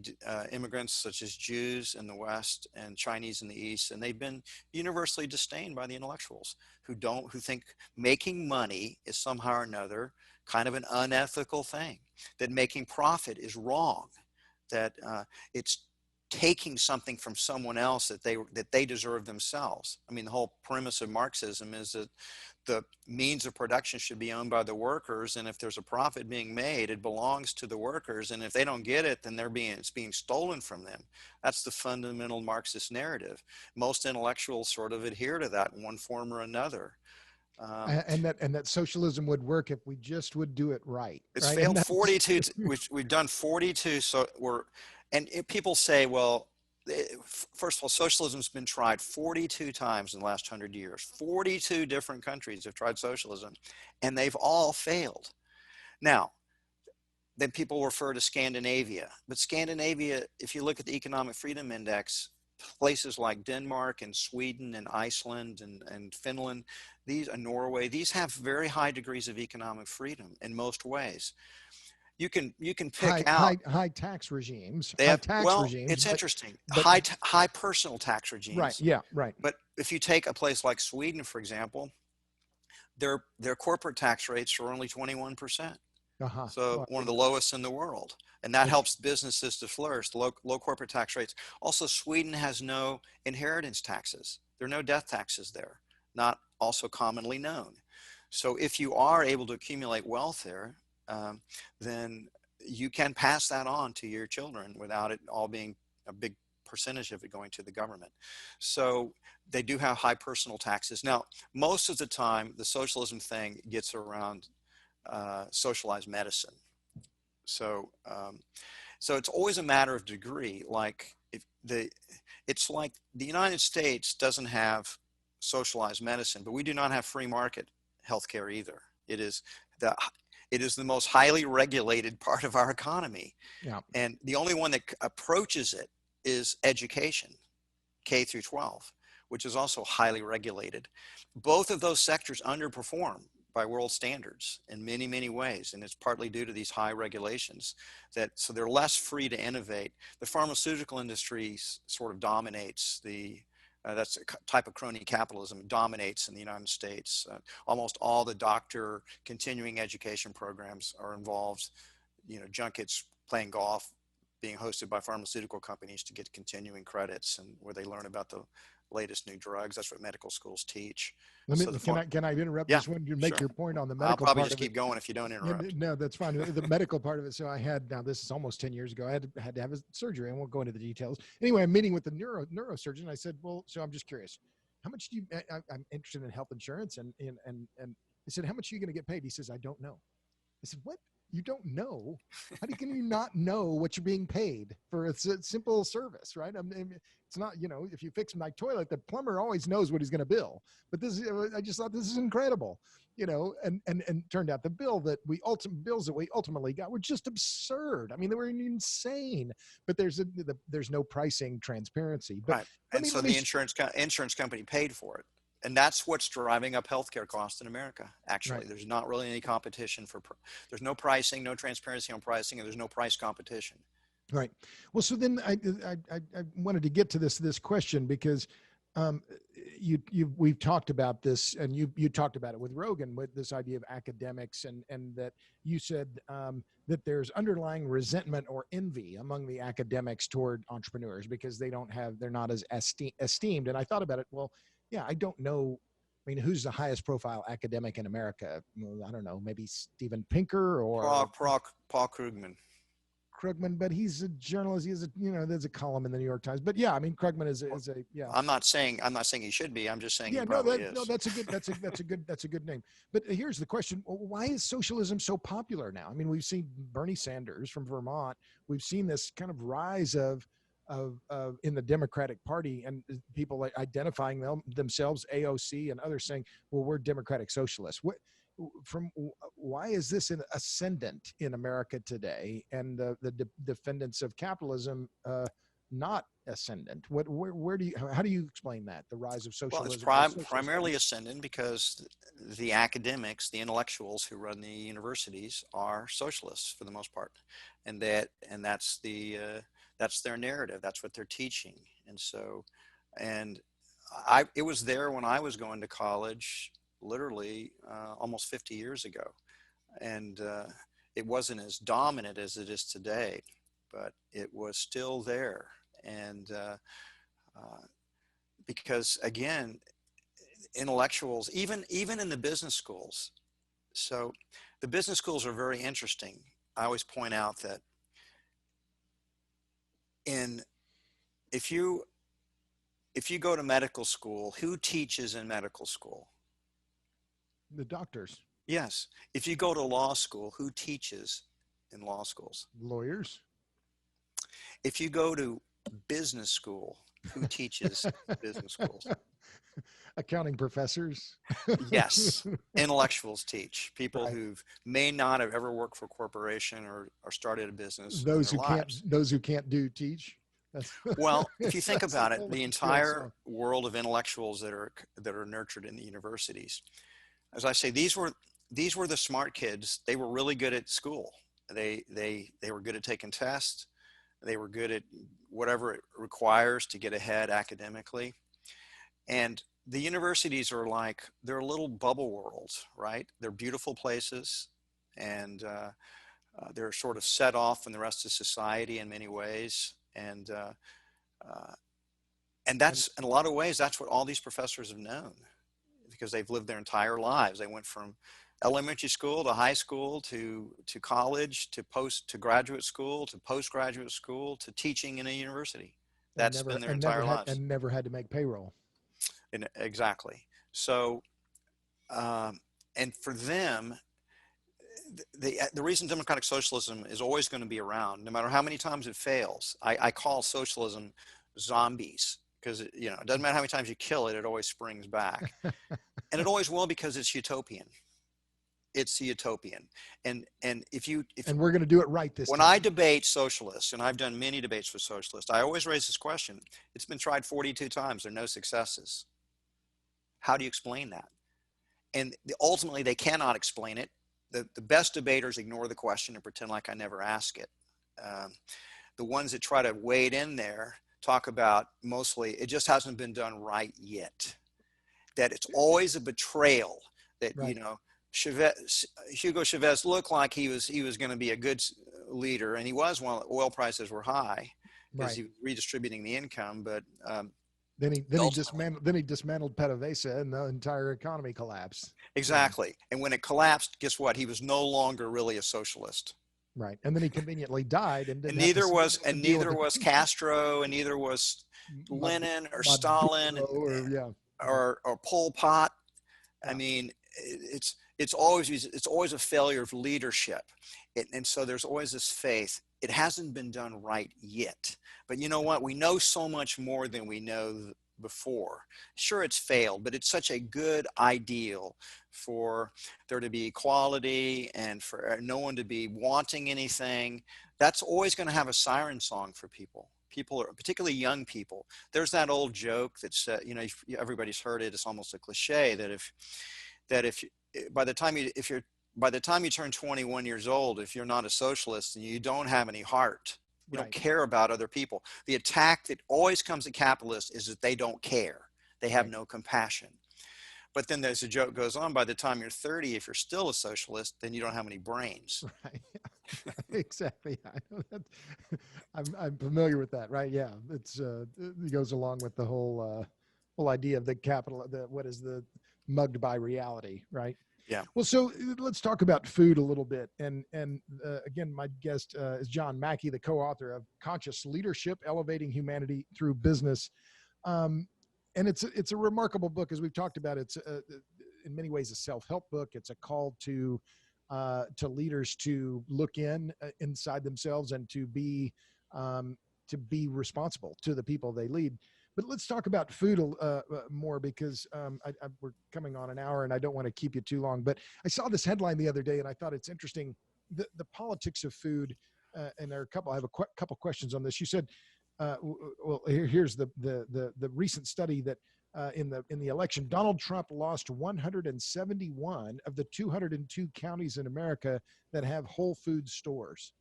immigrants such as Jews in the West and Chinese in the East. And they've been universally disdained by the intellectuals who think making money is somehow or another kind of an unethical thing, that making profit is wrong, that it's taking something from someone else that they deserve themselves. I mean, the whole premise of Marxism is that the means of production should be owned by the workers, and if there's a profit being made, it belongs to the workers, and if they don't get it, then it's being stolen from them. That's the fundamental Marxist narrative. Most intellectuals sort of adhere to that in one form or another. And that socialism would work if we just would do it right. It's failed 42. We've done 42. So people say, well, first of all, socialism's been tried 42 times in the last 100 years. 42 different countries have tried socialism, and they've all failed. Now, then people refer to Scandinavia. But Scandinavia, if you look at the Economic Freedom Index, places like Denmark and Sweden and Iceland and Finland, Norway, these have very high degrees of economic freedom in most ways. you can pick out. High tax regimes, They have, well, regimes, it's interesting. but High personal tax right, regimes. yeah, right. But if you take a place like Sweden, for example, their corporate tax rates are only 21%. Uh-huh. So Well, one of the lowest in the world. And that which helps businesses to flourish, low corporate tax rates. Also, Sweden has no inheritance taxes. There are no death taxes there, not also commonly known. So if you are able to accumulate wealth there, then you can pass that on to your children without it all being a big percentage of it going to the government. So they do have high personal taxes. Now, most of the time, the socialism thing gets around socialized medicine. So, so it's always a matter of degree. Like it's like the United States doesn't have socialized medicine, but we do not have free market healthcare either. It is the it is the most highly regulated part of our economy, yeah. and the only one that approaches it is education, K through 12, which is also highly regulated. Both of those sectors underperform by world standards in many, many ways. And it's partly due to these high regulations so they're less free to innovate. The pharmaceutical industry sort of dominates that's a type of crony capitalism, dominates in the United States. Almost all the doctor continuing education programs are involved, junkets, playing golf, being hosted by pharmaceutical companies to get continuing credits, and where they learn about the latest new drugs. That's what medical schools teach. Can I interrupt Yeah, just when you make sure. your point on the I'll medical probably part just of it? keep going if you don't Yeah, interrupt. no, that's fine. The medical part of it. So now this is almost 10 years ago. I had to have a surgery. I won't go into the details. Anyway, I'm meeting with the neurosurgeon. I said, well, so I'm just curious, how much do you, I'm interested in health insurance. And I said, how much are you going to get paid? He says, I don't know. I said, what? You don't know? Can you not know what you're being paid for a simple service, right? I mean, it's not, if you fix my toilet, the plumber always knows what he's going to bill. But I just thought this is incredible, and turned out the bills that we ultimately got were just absurd. I mean, they were insane. But there's no pricing transparency. But Right. And so the insurance company paid for it. And that's what's driving up healthcare costs in America. Actually, right. There's not really any competition there's no pricing, no transparency on pricing, and there's no price competition. Right. Well, so then I wanted to get to this question because we've talked about this, and you talked about it with Rogan, with this idea of academics, and that you said that there's underlying resentment or envy among the academics toward entrepreneurs because they're not as esteemed. And I thought about it. Well, yeah, I don't know. I mean, who's the highest profile academic in America? Well, I don't know, maybe Steven Pinker or Paul Krugman. Krugman, but he's a journalist. There's a column in the New York Times. But yeah, I mean, Krugman is a yeah. I'm not saying he should be. I'm just saying yeah, he probably is. No, that's a good name. But here's the question: why is socialism so popular now? I mean, we've seen Bernie Sanders from Vermont. We've seen this kind of rise of in the Democratic Party, and people like identifying themselves, AOC and others, saying, "Well, we're democratic socialists." Why is this an ascendant in America today, and the defendants of capitalism not ascendant? How do you explain that, the rise of socialism? Well, it's primarily ascendant because the academics, the intellectuals who run the universities, are socialists for the most part, and that's their narrative. That's what they're teaching. And so, it was there when I was going to college, literally almost 50 years ago. And it wasn't as dominant as it is today, but it was still there. And because, again, intellectuals, even in the business schools, so the business schools are very interesting. I always point out that if you go to medical school, who teaches in medical school? The doctors. Yes. If you go to law school, who teaches in law schools? Lawyers. If you go to business school, who teaches business schools? Accounting professors. Yes. Intellectuals teach. People Right. who may not have ever worked for a corporation or started a business. Those who can't teach. Well, if you think about it, the entire world of intellectuals that are nurtured in the universities, as I say, these were the smart kids. They were really good at school. They were good at taking tests. They were good at whatever it requires to get ahead academically. And the universities are like, they're little bubble worlds, right? They're beautiful places, and they're sort of set off from the rest of society in many ways. Uh, and And that's, in a lot of ways, that's what all these professors have known, because they've lived their entire lives. They went from elementary school to high school to college to graduate school to postgraduate school to teaching in a university. That's been their entire lives. never had to make payroll. And exactly. So, and for them, the reason democratic socialism is always going to be around, no matter how many times it fails, I call socialism zombies, because it doesn't matter how many times you kill it, it always springs back, and it always will, because it's utopian. It's utopian, and if we're going to do it right this when time. I debate socialists, and I've done many debates with socialists, I always raise this question: it's been tried 42 times, there are no successes. How do you explain that? And ultimately, they cannot explain it. The best debaters ignore the question and pretend like I never ask it. The ones that try to wade in there talk about mostly it just hasn't been done right yet. That it's always a betrayal. That right. Hugo Chavez looked like he was going to be a good leader, and he was while oil prices were high, because right. he was redistributing the income. But then he dismantled PDVSA, and the entire economy collapsed. Exactly. Yeah. And when it collapsed, guess what? He was no longer really a socialist. Right. And then he convenently died, and neither was Castro, and neither was Lenin or Stalin or Pol Pot. Yeah. I mean, it's always a failure of leadership. And so there's always this faith. It hasn't been done right yet. But you know what? We know so much more than we know before. Sure, it's failed, but it's such a good ideal for there to be equality and for no one to be wanting anything. That's always going to have a siren song for people. People, particularly young people. There's that old joke that's everybody's heard it. It's almost a cliche that if by the time you turn 21 years old, if you're not a socialist and you don't have any heart, you don't care about other people. The attack that always comes at capitalists is that they don't care. They have no compassion. But then there's a joke goes on, by the time you're 30, if you're still a socialist, then you don't have any brains. Right. Exactly. I know that. I'm familiar with that. Right. Yeah. It goes along with the whole idea of the capital, what is the mugged by reality. Right. Yeah. Well, so let's talk about food a little bit. And again, my guest is John Mackey, the co-author of Conscious Leadership, Elevating Humanity Through Business. And it's a remarkable book, as we've talked about. It's in many ways a self-help book. It's a call to leaders to look inside themselves and to be responsible to the people they lead. But let's talk about food more, because we're coming on an hour and I don't want to keep you too long. But I saw this headline the other day and I thought it's interesting. The politics of food, and I have a couple questions on this. You said, here's the recent study that in the election, Donald Trump lost 171 of the 202 counties in America that have Whole Foods stores.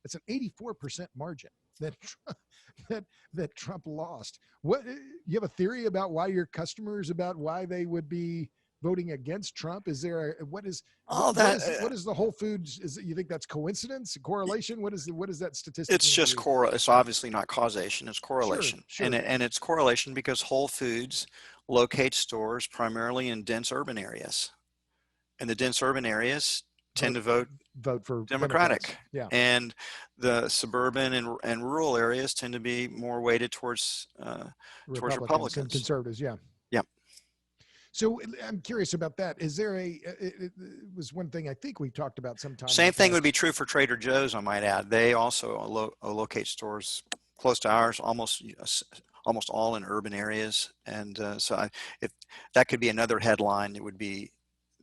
It's an 84% margin that Trump lost. What, you have a theory about why your customers, about why they would be voting against Trump? Is there what is the Whole Foods? You think that's coincidence, correlation? What is that statistic? It's just it's obviously not causation. It's correlation. Sure. And it's correlation because Whole Foods locates stores primarily in dense urban areas, and the dense urban areas tend to vote for Democratic. Yeah. And the suburban and rural areas tend to be more weighted towards Republicans and conservatives. Yeah. Yeah. So I'm curious about that. Is there it was one thing I think we talked about sometime. Same thing would be true for Trader Joe's, I might add. They also locate stores close to ours, almost all in urban areas. And if that could be another headline, it would be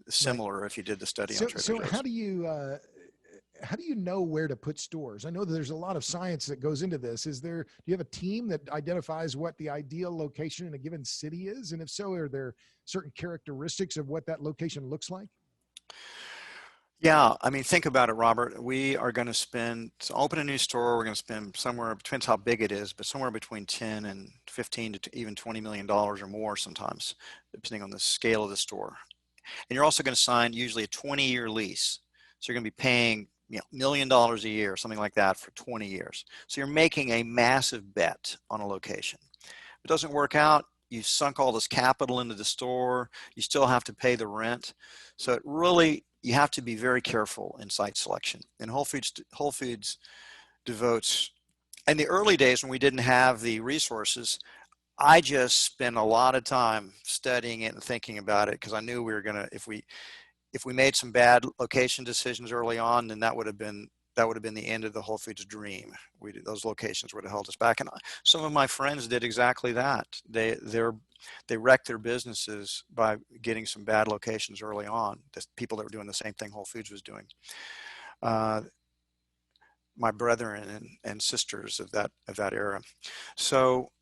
similar if you did the study on Trader Joe's. So how do you know where to put stores? I know that there's a lot of science that goes into this. Do you have a team that identifies what the ideal location in a given city is? And if so, are there certain characteristics of what that location looks like? Yeah, I mean, think about it, Robert. We are going to spend, to open a new store, we're going to spend somewhere, depends how big it is, but somewhere between 10 and 15 to even $20 million or more sometimes, depending on the scale of the store. And you're also going to sign usually a 20-year lease. So you're going to be paying, $1 million a year, something like that for 20 years. So you're making a massive bet on a location. If it doesn't work out, you've sunk all this capital into the store, you still have to pay the rent. So it really, you have to be very careful in site selection. And Whole Foods devotes, in the early days when we didn't have the resources, I just spent a lot of time studying it and thinking about it because I knew we were going to, if we made some bad location decisions early on, then that would have been the end of the Whole Foods dream. Those locations would have held us back. And some of my friends did exactly that. They wrecked their businesses by getting some bad locations early on. The people that were doing the same thing Whole Foods was doing. My brethren and sisters of that era. So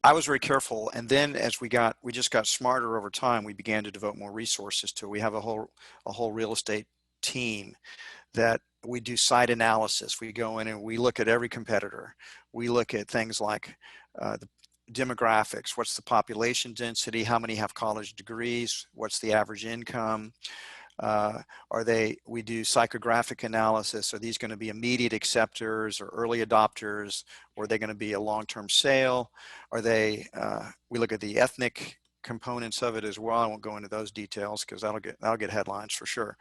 I was very careful, and then as we just got smarter over time, we began to devote more resources to it. We have a whole real estate team that we do site analysis. We go in and we look at every competitor. We look at things like the demographics, what's the population density, how many have college degrees, what's the average income, we do psychographic analysis. Are these going to be immediate acceptors or early adopters, or are they going to be a long-term sale? We look at the ethnic components of it as well. I won't go into those details because that'll get headlines for sure.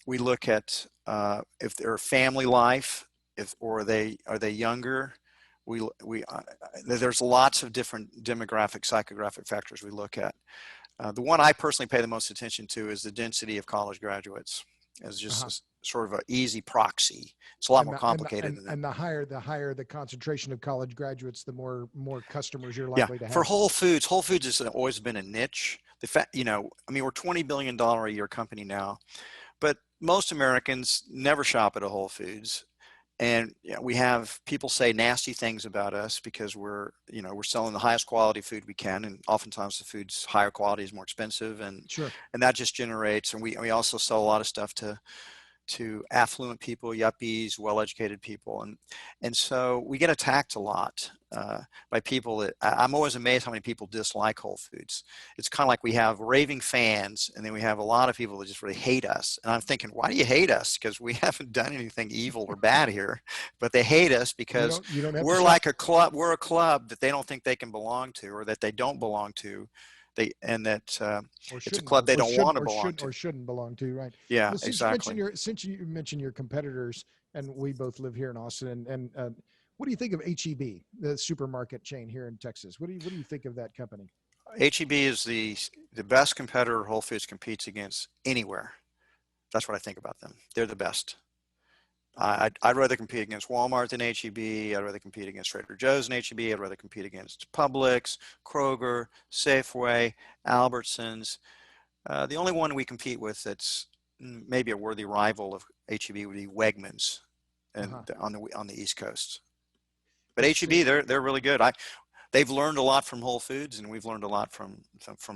We look at if they're family life, or are they younger? There's lots of different demographic, psychographic factors we look at. The one I personally pay the most attention to is the density of college graduates as just sort of an easy proxy. It's a lot more complicated than that. And the higher the concentration of college graduates, the more customers you're likely to have. For Whole Foods has always been a niche. We're $20 billion a year company now, but most Americans never shop at a Whole Foods. And we have people say nasty things about us because we're selling the highest quality food we can, and oftentimes the food's higher quality is more expensive, and sure. And that just generates. And we also sell a lot of stuff to affluent people, yuppies, well-educated people, and so we get attacked a lot by people that I'm always amazed how many people dislike Whole Foods. It's kind of like we have raving fans, and then we have a lot of people that just really hate us. And I'm thinking, why do you hate us? Because we haven't done anything evil or bad here, but they hate us because you don't have we're like a club. We're a club that they don't think they can belong to, or that they don't belong to. It's a club they don't want to belong to, or shouldn't belong to, right? Yeah, Well, exactly. Since you mentioned your competitors, and we both live here in Austin, and what do you think of HEB, the supermarket chain here in Texas? What do you think of that company? HEB is the best competitor Whole Foods competes against anywhere. That's what I think about them. They're the best. I'd rather compete against Walmart than HEB. I'd rather compete against Trader Joe's than HEB. I'd rather compete against Publix, Kroger, Safeway, Albertsons. The only one we compete with that's maybe a worthy rival of HEB would be Wegmans, and on the East Coast. But HEB, they're really good. They've learned a lot from Whole Foods, and we've learned a lot from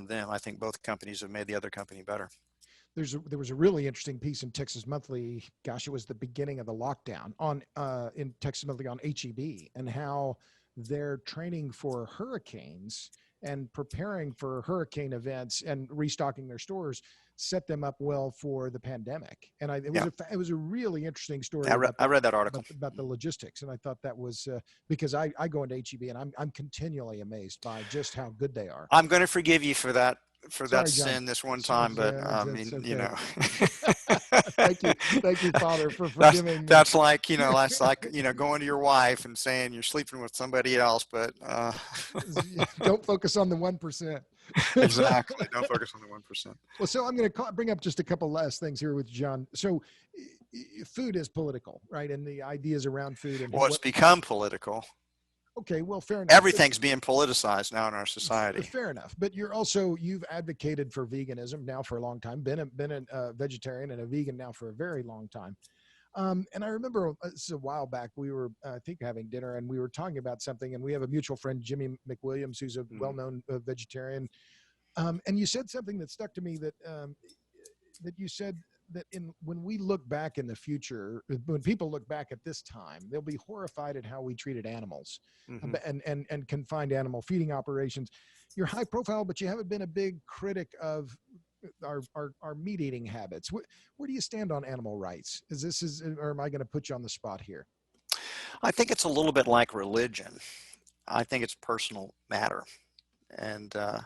them. I think both companies have made the other company better. There was a really interesting piece in Texas Monthly. Gosh, it was the beginning of the lockdown in Texas Monthly on HEB, and how they're training for hurricanes and preparing for hurricane events and restocking their stores set them up well for the pandemic. And it was a really interesting story. I read that article about the logistics, and I thought that was because I go into HEB and I'm continually amazed by just how good they are. I'm going to forgive you for that. Sorry, sin this one time, but okay. Thank you, Father, for forgiving me. That's like going to your wife and saying you're sleeping with somebody else, but don't focus on the 1%. Exactly, don't focus on the 1%. Well, so I'm going to bring up just a couple last things here with John. So, food is political, right? And the ideas around food and it's become political. Okay, well, fair enough. Everything's being politicized now in our society. Fair enough, but you've advocated for veganism now for a long time. Been a vegetarian and a vegan now for a very long time. And I remember this is a while back. We were, I think, having dinner, and we were talking about something. And we have a mutual friend, Jimmy McWilliams, who's a well-known vegetarian. And you said something that stuck to me that that you said that when we look back in the future, when people look back at this time, they'll be horrified at how we treated animals, Mm-hmm. and confined animal feeding operations. You're high profile, but you haven't been a big critic of our meat eating habits. Where do you stand on animal rights? Or am I going to put you on the spot here? I think it's a little bit like religion. I think it's personal matter. And uh,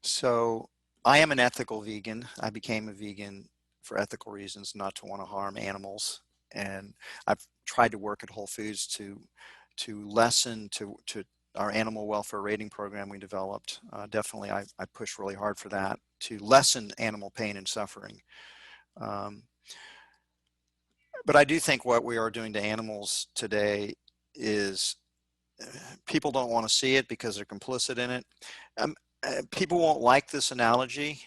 so I am an ethical vegan. I became a vegan for ethical reasons, not to want to harm animals. And I've tried to work at Whole Foods to lessen to our animal welfare rating program we developed. Definitely, I push really hard for that to lessen animal pain and suffering. Um, but I do think what we are doing to animals today is people don't want to see it because they're complicit in it. Um, People won't like this analogy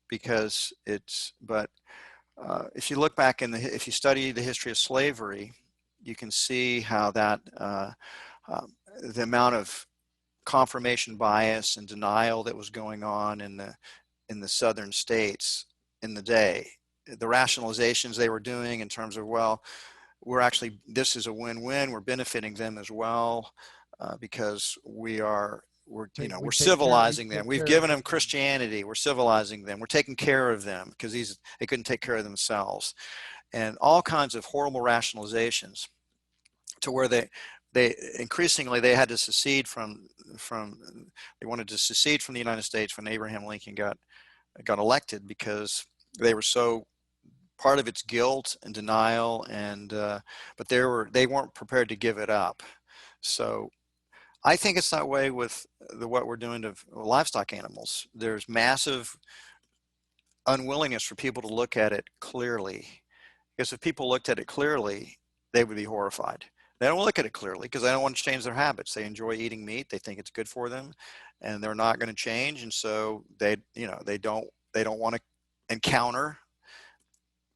because but if you look back if you study the history of slavery, you can see how that uh, the amount of confirmation bias and denial that was going on in the southern states in the day, the rationalizations they were doing in terms of, well, this is a win-win, we're benefiting them as well, because we're We civilizing them, take we've care of given them. them Christianity, we're civilizing them, we're taking care of them because they couldn't take care of themselves, and all kinds of horrible rationalizations to where they increasingly they had to secede from they wanted to secede from the United States when Abraham Lincoln got elected, because they were so part of its guilt and denial, and but they weren't prepared to give it up. So I think it's that way with what we're doing to livestock animals. There's massive unwillingness for people to look at it clearly, because if people looked at it clearly, they would be horrified. They don't look at it clearly because they don't want to change their habits. They enjoy eating meat. They think it's good for them, and they're not going to change. And so they don't want to encounter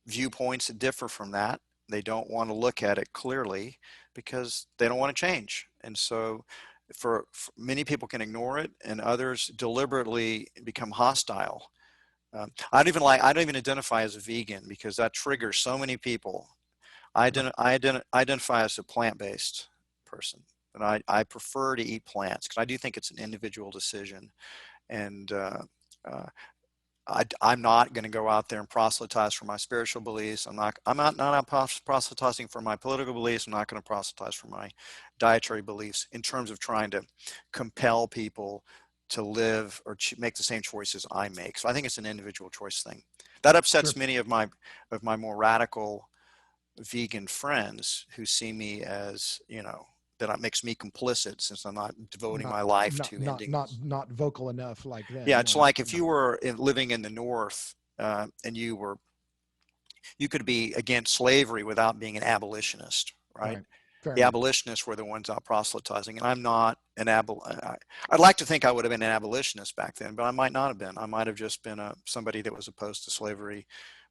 viewpoints that differ from that. They don't want to look at it clearly because they don't want to change. And so for many people can ignore it, and others deliberately become hostile. I don't even identify as a vegan because that triggers so many people. Right. I identify as a plant-based person, and I prefer to eat plants because I do think it's an individual decision. And uh, I'm not going to go out there and proselytize for my spiritual beliefs. I'm not proselytizing for my political beliefs. I'm not going to proselytize for my dietary beliefs in terms of trying to compel people to live or make the same choices I make. So I think it's an individual choice thing. That upsets Sure. many of my more radical vegan friends who see me as, that makes me complicit since I'm not devoting Not my life not to not ending. not not vocal enough like Yeah, them. it's Right. like if you were living in the North, and you could be against slavery without being an abolitionist, right? Right. Fair The enough. abolitionists were the ones out proselytizing, and I'm not an I'd like to think I would have been an abolitionist back then, but I might not have been. I might have just been somebody that was opposed to slavery,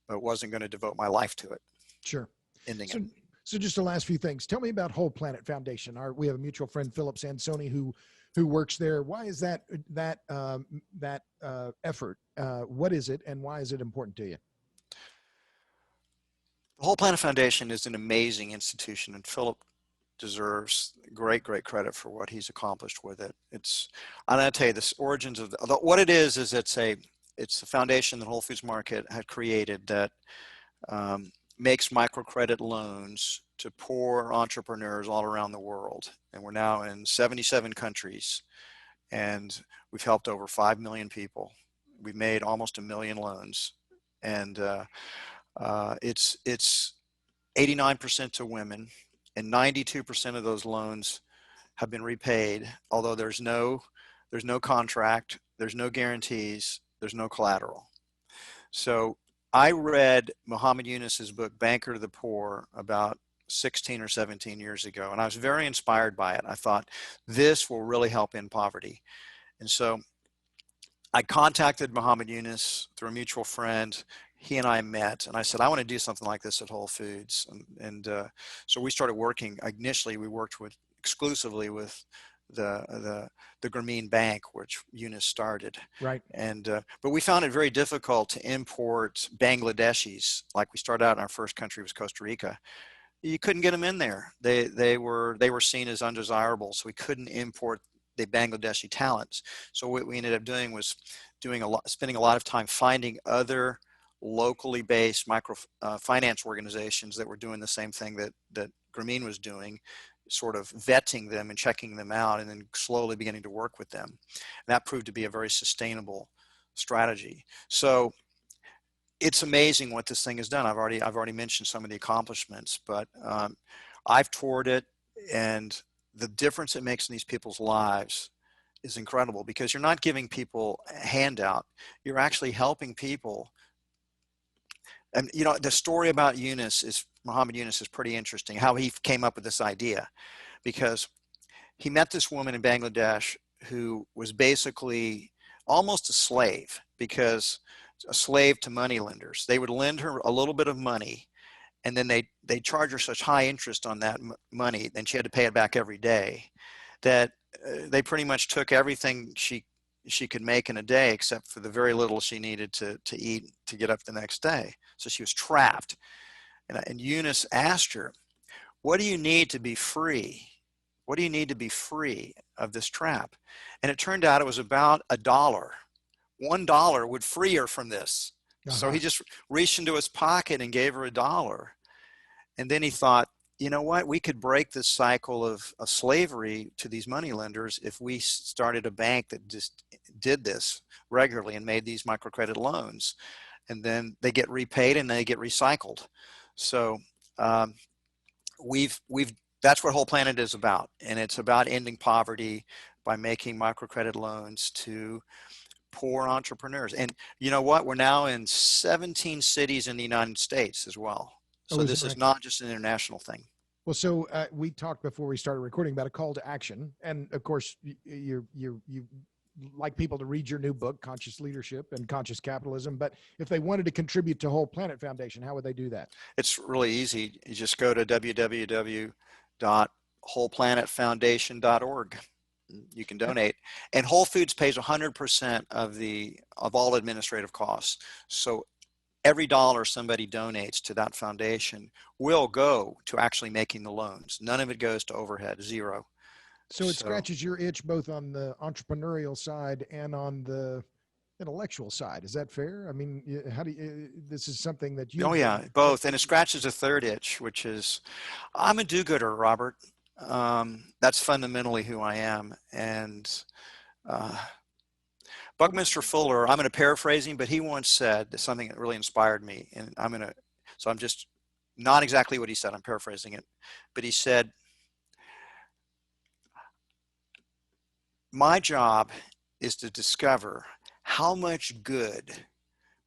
but wasn't going to devote my life to it, Sure. ending So, it. so just the last few things. Tell me about Whole Planet Foundation. We have a mutual friend, Philip Sansoni, who works there. Why is that effort? What is it, and why is it important to you? The Whole Planet Foundation is an amazing institution, and Philip deserves great credit for what he's accomplished with it. I'm going to tell you this origins of what it is it's a foundation that Whole Foods Market had created that makes microcredit loans to poor entrepreneurs all around the world. And we're now in 77 countries, and we've helped over 5 million people. We've made almost 1 million loans, and it's 89% to women, and 92% of those loans have been repaid, although there's no contract, there's no guarantees, there's no collateral. So I read Muhammad Yunus's book Banker to the Poor about 16 or 17 years ago, and I was very inspired by it. I thought this will really help end poverty. And so I contacted Muhammad Yunus through a mutual friend. He and I met, and I said, I want to do something like this at Whole Foods. So we started working. Initially, we worked exclusively with the Grameen Bank, which Eunice started. Right. And but we found it very difficult to import Bangladeshis. Like we started out in our first country was Costa Rica. You couldn't get them in there. They were seen as undesirable, so we couldn't import the Bangladeshi talents. So what we ended up doing was spending a lot of time finding other locally based micro finance organizations that were doing the same thing that Grameen was doing, sort of vetting them and checking them out, and then slowly beginning to work with them. And that proved to be a very sustainable strategy. So it's amazing what this thing has done. I've already mentioned some of the accomplishments, but I've toured it, and the difference it makes in these people's lives is incredible, because you're not giving people a handout. You're actually helping people. And you know, the story about Muhammad Yunus is pretty interesting, how he came up with this idea, because he met this woman in Bangladesh who was basically almost a slave, because a slave to money lenders. They would lend her a little bit of money, and then they charge her such high interest on that money, and she had to pay it back every day, that they pretty much took everything she could make in a day, except for the very little she needed to eat to get up the next day. So she was trapped. And Eunice asked her, what do you need to be free? What do you need to be free of this trap? And it turned out it was about $1. $1 would free her from this. So he just reached into his pocket and gave her $1. And then he thought, you know what, we could break this cycle of slavery to these money lenders if we started a bank that just did this regularly and made these microcredit loans. And then they get repaid and they get recycled. So that's what Whole Planet is about. And it's about ending poverty by making microcredit loans to poor entrepreneurs. And you know what? We're now in 17 cities in the United States as well. So this is not just an international thing. Well, so we talked before we started recording about a call to action. And of course, you like people to read your new book, Conscious Leadership and Conscious Capitalism. But if they wanted to contribute to Whole Planet Foundation, how would they do that? It's really easy. You just go to www.wholeplanetfoundation.org. You can donate, and Whole Foods pays 100% of all administrative costs. So every dollar somebody donates to that foundation will go to actually making the loans. None of it goes to overhead, zero. So it scratches your itch both on the entrepreneurial side and on the intellectual side. Is that fair? I mean, this is something that you... Oh yeah, both. And it scratches a third itch, which is, I'm a do-gooder, Robert. That's fundamentally who I am. And Buckminster Fuller, I'm going to paraphrase him, but he once said something that really inspired me. And so I'm just not exactly what he said, I'm paraphrasing it. But he said, my job is to discover how much good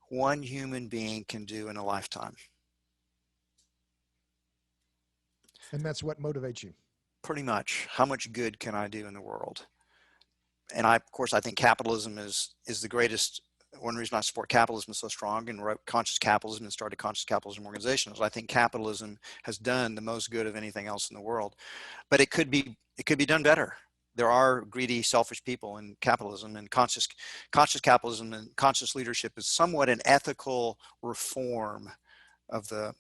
one human being can do in a lifetime. And that's what motivates you. Pretty much. How much good can I do in the world? And of course, I think capitalism is the greatest. One reason I support capitalism is so strong and wrote Conscious Capitalism and started Conscious Capitalism Organization is I think capitalism has done the most good of anything else in the world. But it could be done better. There are greedy, selfish people in capitalism, and conscious capitalism and conscious leadership is somewhat an ethical reform of the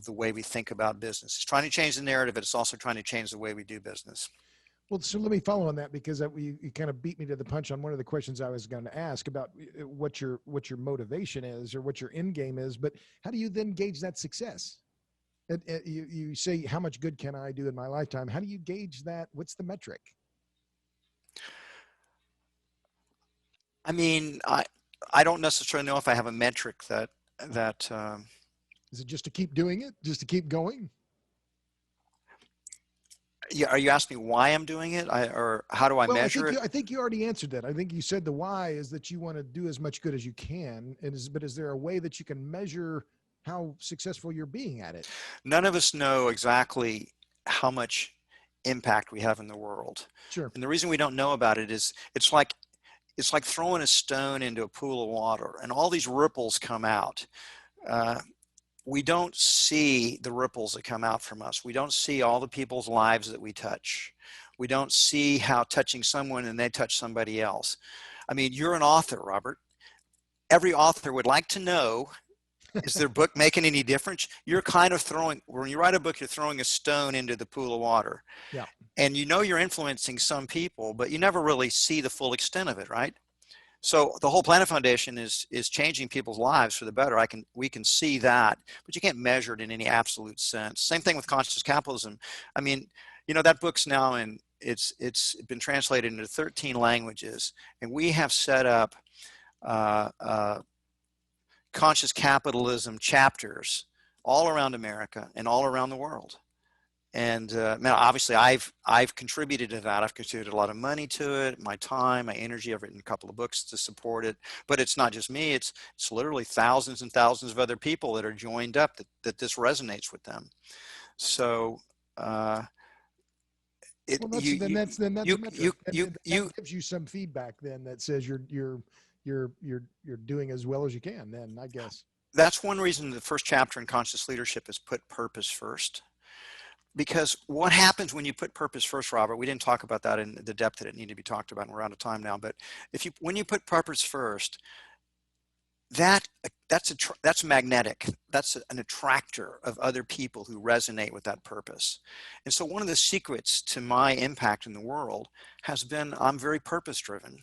way we think about business. It's trying to change the narrative, but it's also trying to change the way we do business. Well, so let me follow on that, because you kind of beat me to the punch on one of the questions I was going to ask about what your motivation is or what your end game is. But how do you then gauge that success? You say, how much good can I do in my lifetime? How do you gauge that? What's the metric? I mean, I don't necessarily know if I have a metric that is it just to keep doing it, just to keep going? Yeah, are you asking me why I'm doing it, or how do I measure it? I think you already answered that. I think you said the why is that you want to do as much good as you can. But is there a way that you can measure how successful you're being at it? None of us know exactly how much impact we have in the world. Sure. And the reason we don't know about it is it's like throwing a stone into a pool of water, and all these ripples come out. We don't see the ripples that come out from us. We don't see all the people's lives that we touch. We don't see how touching someone and they touch somebody else. I mean, you're an author, Robert. Every author would like to know, is their book making any difference? You're kind of when you write a book, you're throwing a stone into the pool of water. Yeah. And you know you're influencing some people, but you never really see the full extent of it, right? So the whole Planet Foundation is changing people's lives for the better. We can see that, but you can't measure it in any absolute sense. Same thing with conscious capitalism. I mean, you know, that book's now it's been translated into 13 languages, and we have set up conscious capitalism chapters all around America and all around the world. And now, obviously, I've contributed to that. I've contributed a lot of money to it, my time, my energy. I've written a couple of books to support it. But it's not just me. It's literally thousands and thousands of other people that are joined up that this resonates with them. So Well, that's the metric. That gives you some feedback then that says you're doing as well as you can. Then I guess that's one reason the first chapter in Conscious Leadership is put purpose first. Because what happens when you put purpose first, Robert, we didn't talk about that in the depth that it needed to be talked about, and we're out of time now. But when you put purpose first, that's magnetic. That's an attractor of other people who resonate with that purpose. And so one of the secrets to my impact in the world has been I'm very purpose driven.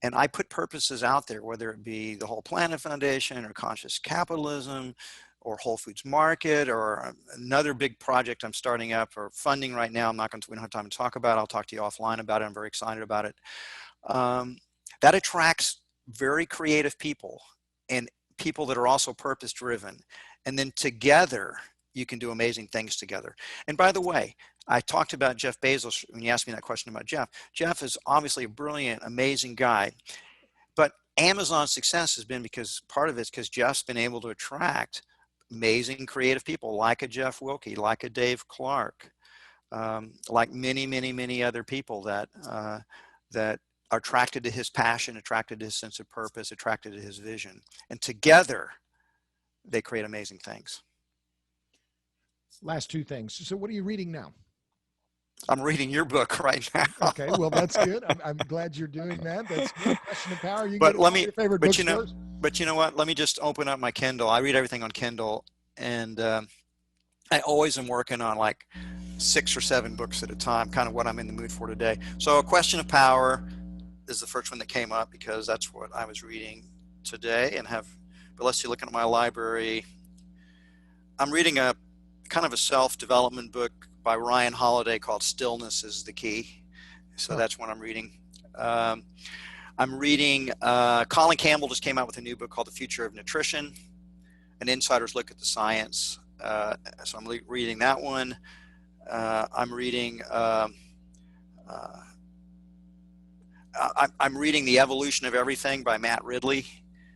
And I put purposes out there, whether it be the Whole Planet Foundation or Conscious Capitalism, or Whole Foods Market, or another big project I'm starting up or funding right now. We don't have time to talk about it. I'll talk to you offline about it. I'm very excited about it. That attracts very creative people and people that are also purpose driven. And then together, you can do amazing things together. And by the way, I talked about Jeff Bezos when you asked me that question about Jeff. Jeff is obviously a brilliant, amazing guy. But Amazon's success has been part of it's because Jeff's been able to attract amazing creative people like a Jeff Wilke, like a Dave Clark, like many, many, many other people that are attracted to his passion, attracted to his sense of purpose, attracted to his vision. And together, they create amazing things. Last two things. So what are you reading now? I'm reading your book right now. Okay, well, that's good. I'm glad you're doing that. That's good. Question of Power. You but get let me, your favorite but books you know, first? But you know what? Let me just open up my Kindle. I read everything on Kindle, and I always am working on like 6 or 7 books at a time, kind of what I'm in the mood for today. So A Question of Power is the first one that came up because that's what I was reading today but let's see, looking at my library. I'm reading a kind of a self-development book by Ryan Holiday called Stillness is the Key. So that's what I'm reading. I'm reading, Colin Campbell just came out with a new book called The Future of Nutrition, An Insider's Look at the Science. So I'm reading that one. I'm reading I'm reading The Evolution of Everything by Matt Ridley.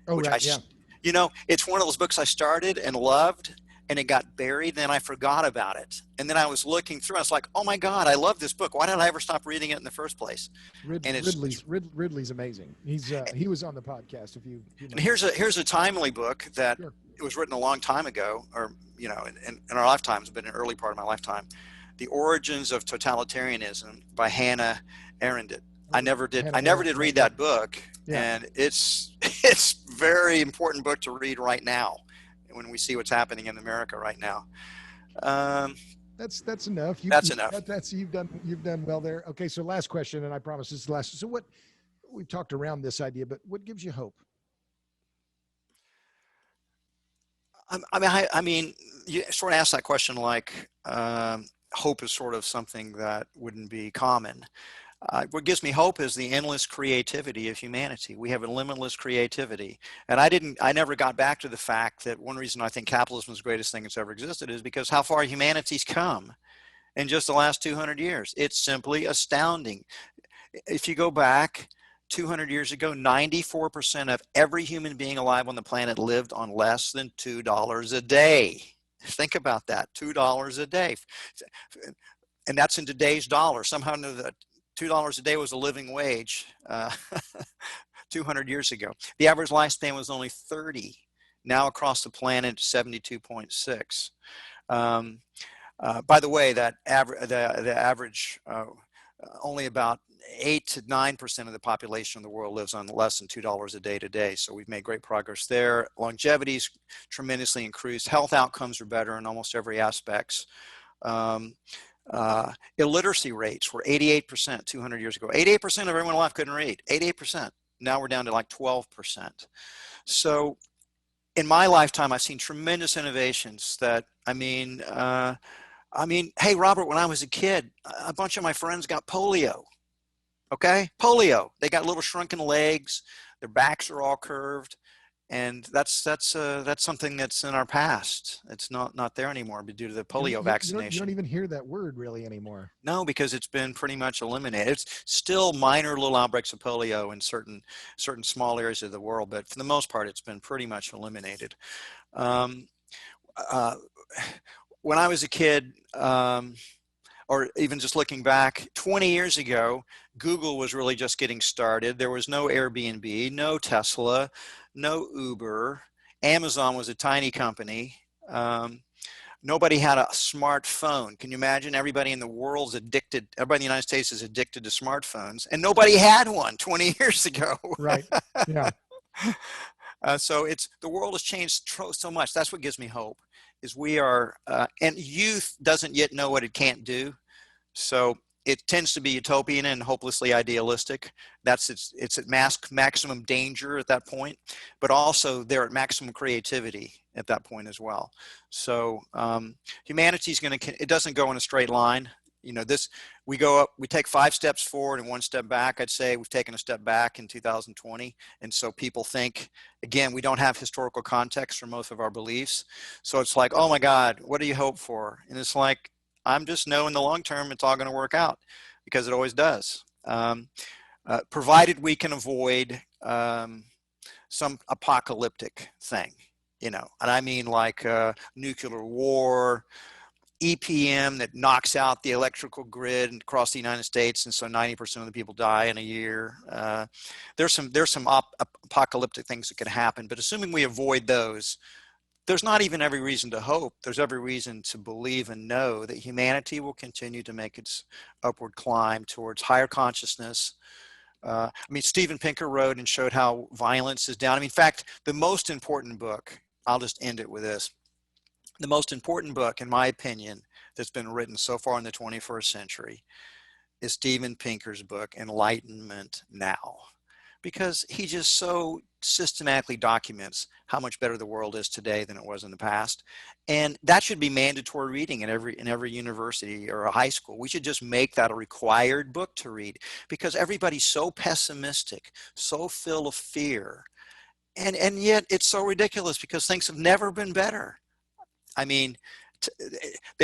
You know, it's one of those books I started and loved, and it got buried. Then I forgot about it. And then I was looking through, I was like, oh my God, I love this book. Why did I ever stop reading it in the first place? Ridley's amazing. He was on the podcast. And here's a timely book that it was written a long time ago, or, you know, in our lifetimes, but in an early part of my lifetime. The Origins of Totalitarianism by Hannah Arendt. I never did read that book. Yeah. And it's very important book to read right now when we see what's happening in America right now. That's enough. That's enough. You've done well there. Okay, so last question, and I promise this is the last. So we've talked around this idea, but what gives you hope? I mean, you sort of asked that question like hope is sort of something that wouldn't be common. What gives me hope is the endless creativity of humanity. We have a limitless creativity. And I never got back to the fact that one reason I think capitalism is the greatest thing that's ever existed is because how far humanity's come in just the last 200 years. It's simply astounding. If you go back 200 years ago, 94% of every human being alive on the planet lived on less than $2 a day. Think about that, $2 a day. And that's in today's dollar. Somehow the $2 a day was a living wage 200 years ago. The average lifespan was only 30. Now across the planet, 72.6. By the way, the average only about 8 to 9% of the population of the world lives on less than $2 a day today. So we've made great progress there. Longevity's tremendously increased. Health outcomes are better in almost every aspect. Illiteracy rates were 88% 200 years ago. 88% of everyone alive couldn't read. 88%. Now we're down to like 12%. So in my lifetime, I've seen tremendous innovations that, hey, Robert, when I was a kid, a bunch of my friends got polio. Okay, polio. They got little shrunken legs. Their backs are all curved, and that's something that's in our past. It's not there anymore due to the polio vaccination. You don't even hear that word really anymore. No, because it's been pretty much eliminated. It's still minor little outbreaks of polio in certain small areas of the world, but for the most part, it's been pretty much eliminated. When I was a kid, or even just looking back 20 years ago, Google was really just getting started. There was no Airbnb, no Tesla, no Uber. Amazon was a tiny company. Nobody had a smartphone. Can you imagine? Everybody in the world's addicted. Everybody in the United States is addicted to smartphones, and nobody had one 20 years ago. Right. Yeah. So the world has changed so much. That's what gives me hope. Is we are, and youth doesn't yet know what it can't do. So it tends to be utopian and hopelessly idealistic. It's at maximum danger at that point, but also they're at maximum creativity at that point as well. So humanity's it doesn't go in a straight line. We go up, we take 5 steps forward and 1 step back. I'd say we've taken a step back in 2020. And so people think, again, we don't have historical context for most of our beliefs. So it's like, oh my God, what do you hope for? And it's like, I'm just knowing the long term, it's all going to work out, because it always does. Provided we can avoid some apocalyptic thing, and I mean like nuclear war, EPM that knocks out the electrical grid across the United States, and so 90% of the people die in a year. There's some apocalyptic things that could happen, but assuming we avoid those, there's not even every reason to hope. There's every reason to believe and know that humanity will continue to make its upward climb towards higher consciousness. Steven Pinker wrote and showed how violence is down. In fact, the most important book, I'll just end it with this. The most important book, in my opinion, that's been written so far in the 21st century is Steven Pinker's book, Enlightenment Now, because he just so systematically documents how much better the world is today than it was in the past. And that should be mandatory reading in every university or a high school. We should just make that a required book to read, because everybody's so pessimistic, so full of fear. And yet it's so ridiculous, because things have never been better. They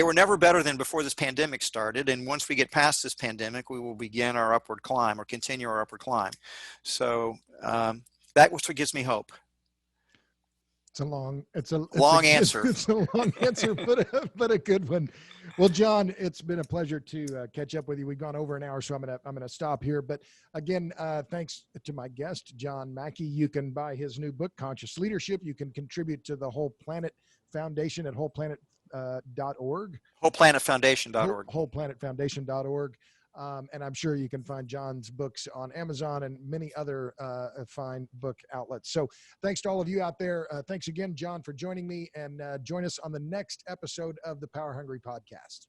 were never better than before this pandemic started. And once we get past this pandemic, we will begin our upward climb, or continue our upward climb. So that's what gives me hope. It's a long answer. It's a long answer, but a good one. Well, John, it's been a pleasure to catch up with you. We've gone over an hour, so I'm gonna stop here. But again, thanks to my guest, John Mackey. You can buy his new book, Conscious Leadership. You can contribute to the Whole Planet Foundation at wholeplanet.org. Wholeplanetfoundation.org. Wholeplanetfoundation.org. And I'm sure you can find John's books on Amazon and many other fine book outlets. So thanks to all of you out there. Thanks again, John, for joining me, and join us on the next episode of the Power Hungry Podcast.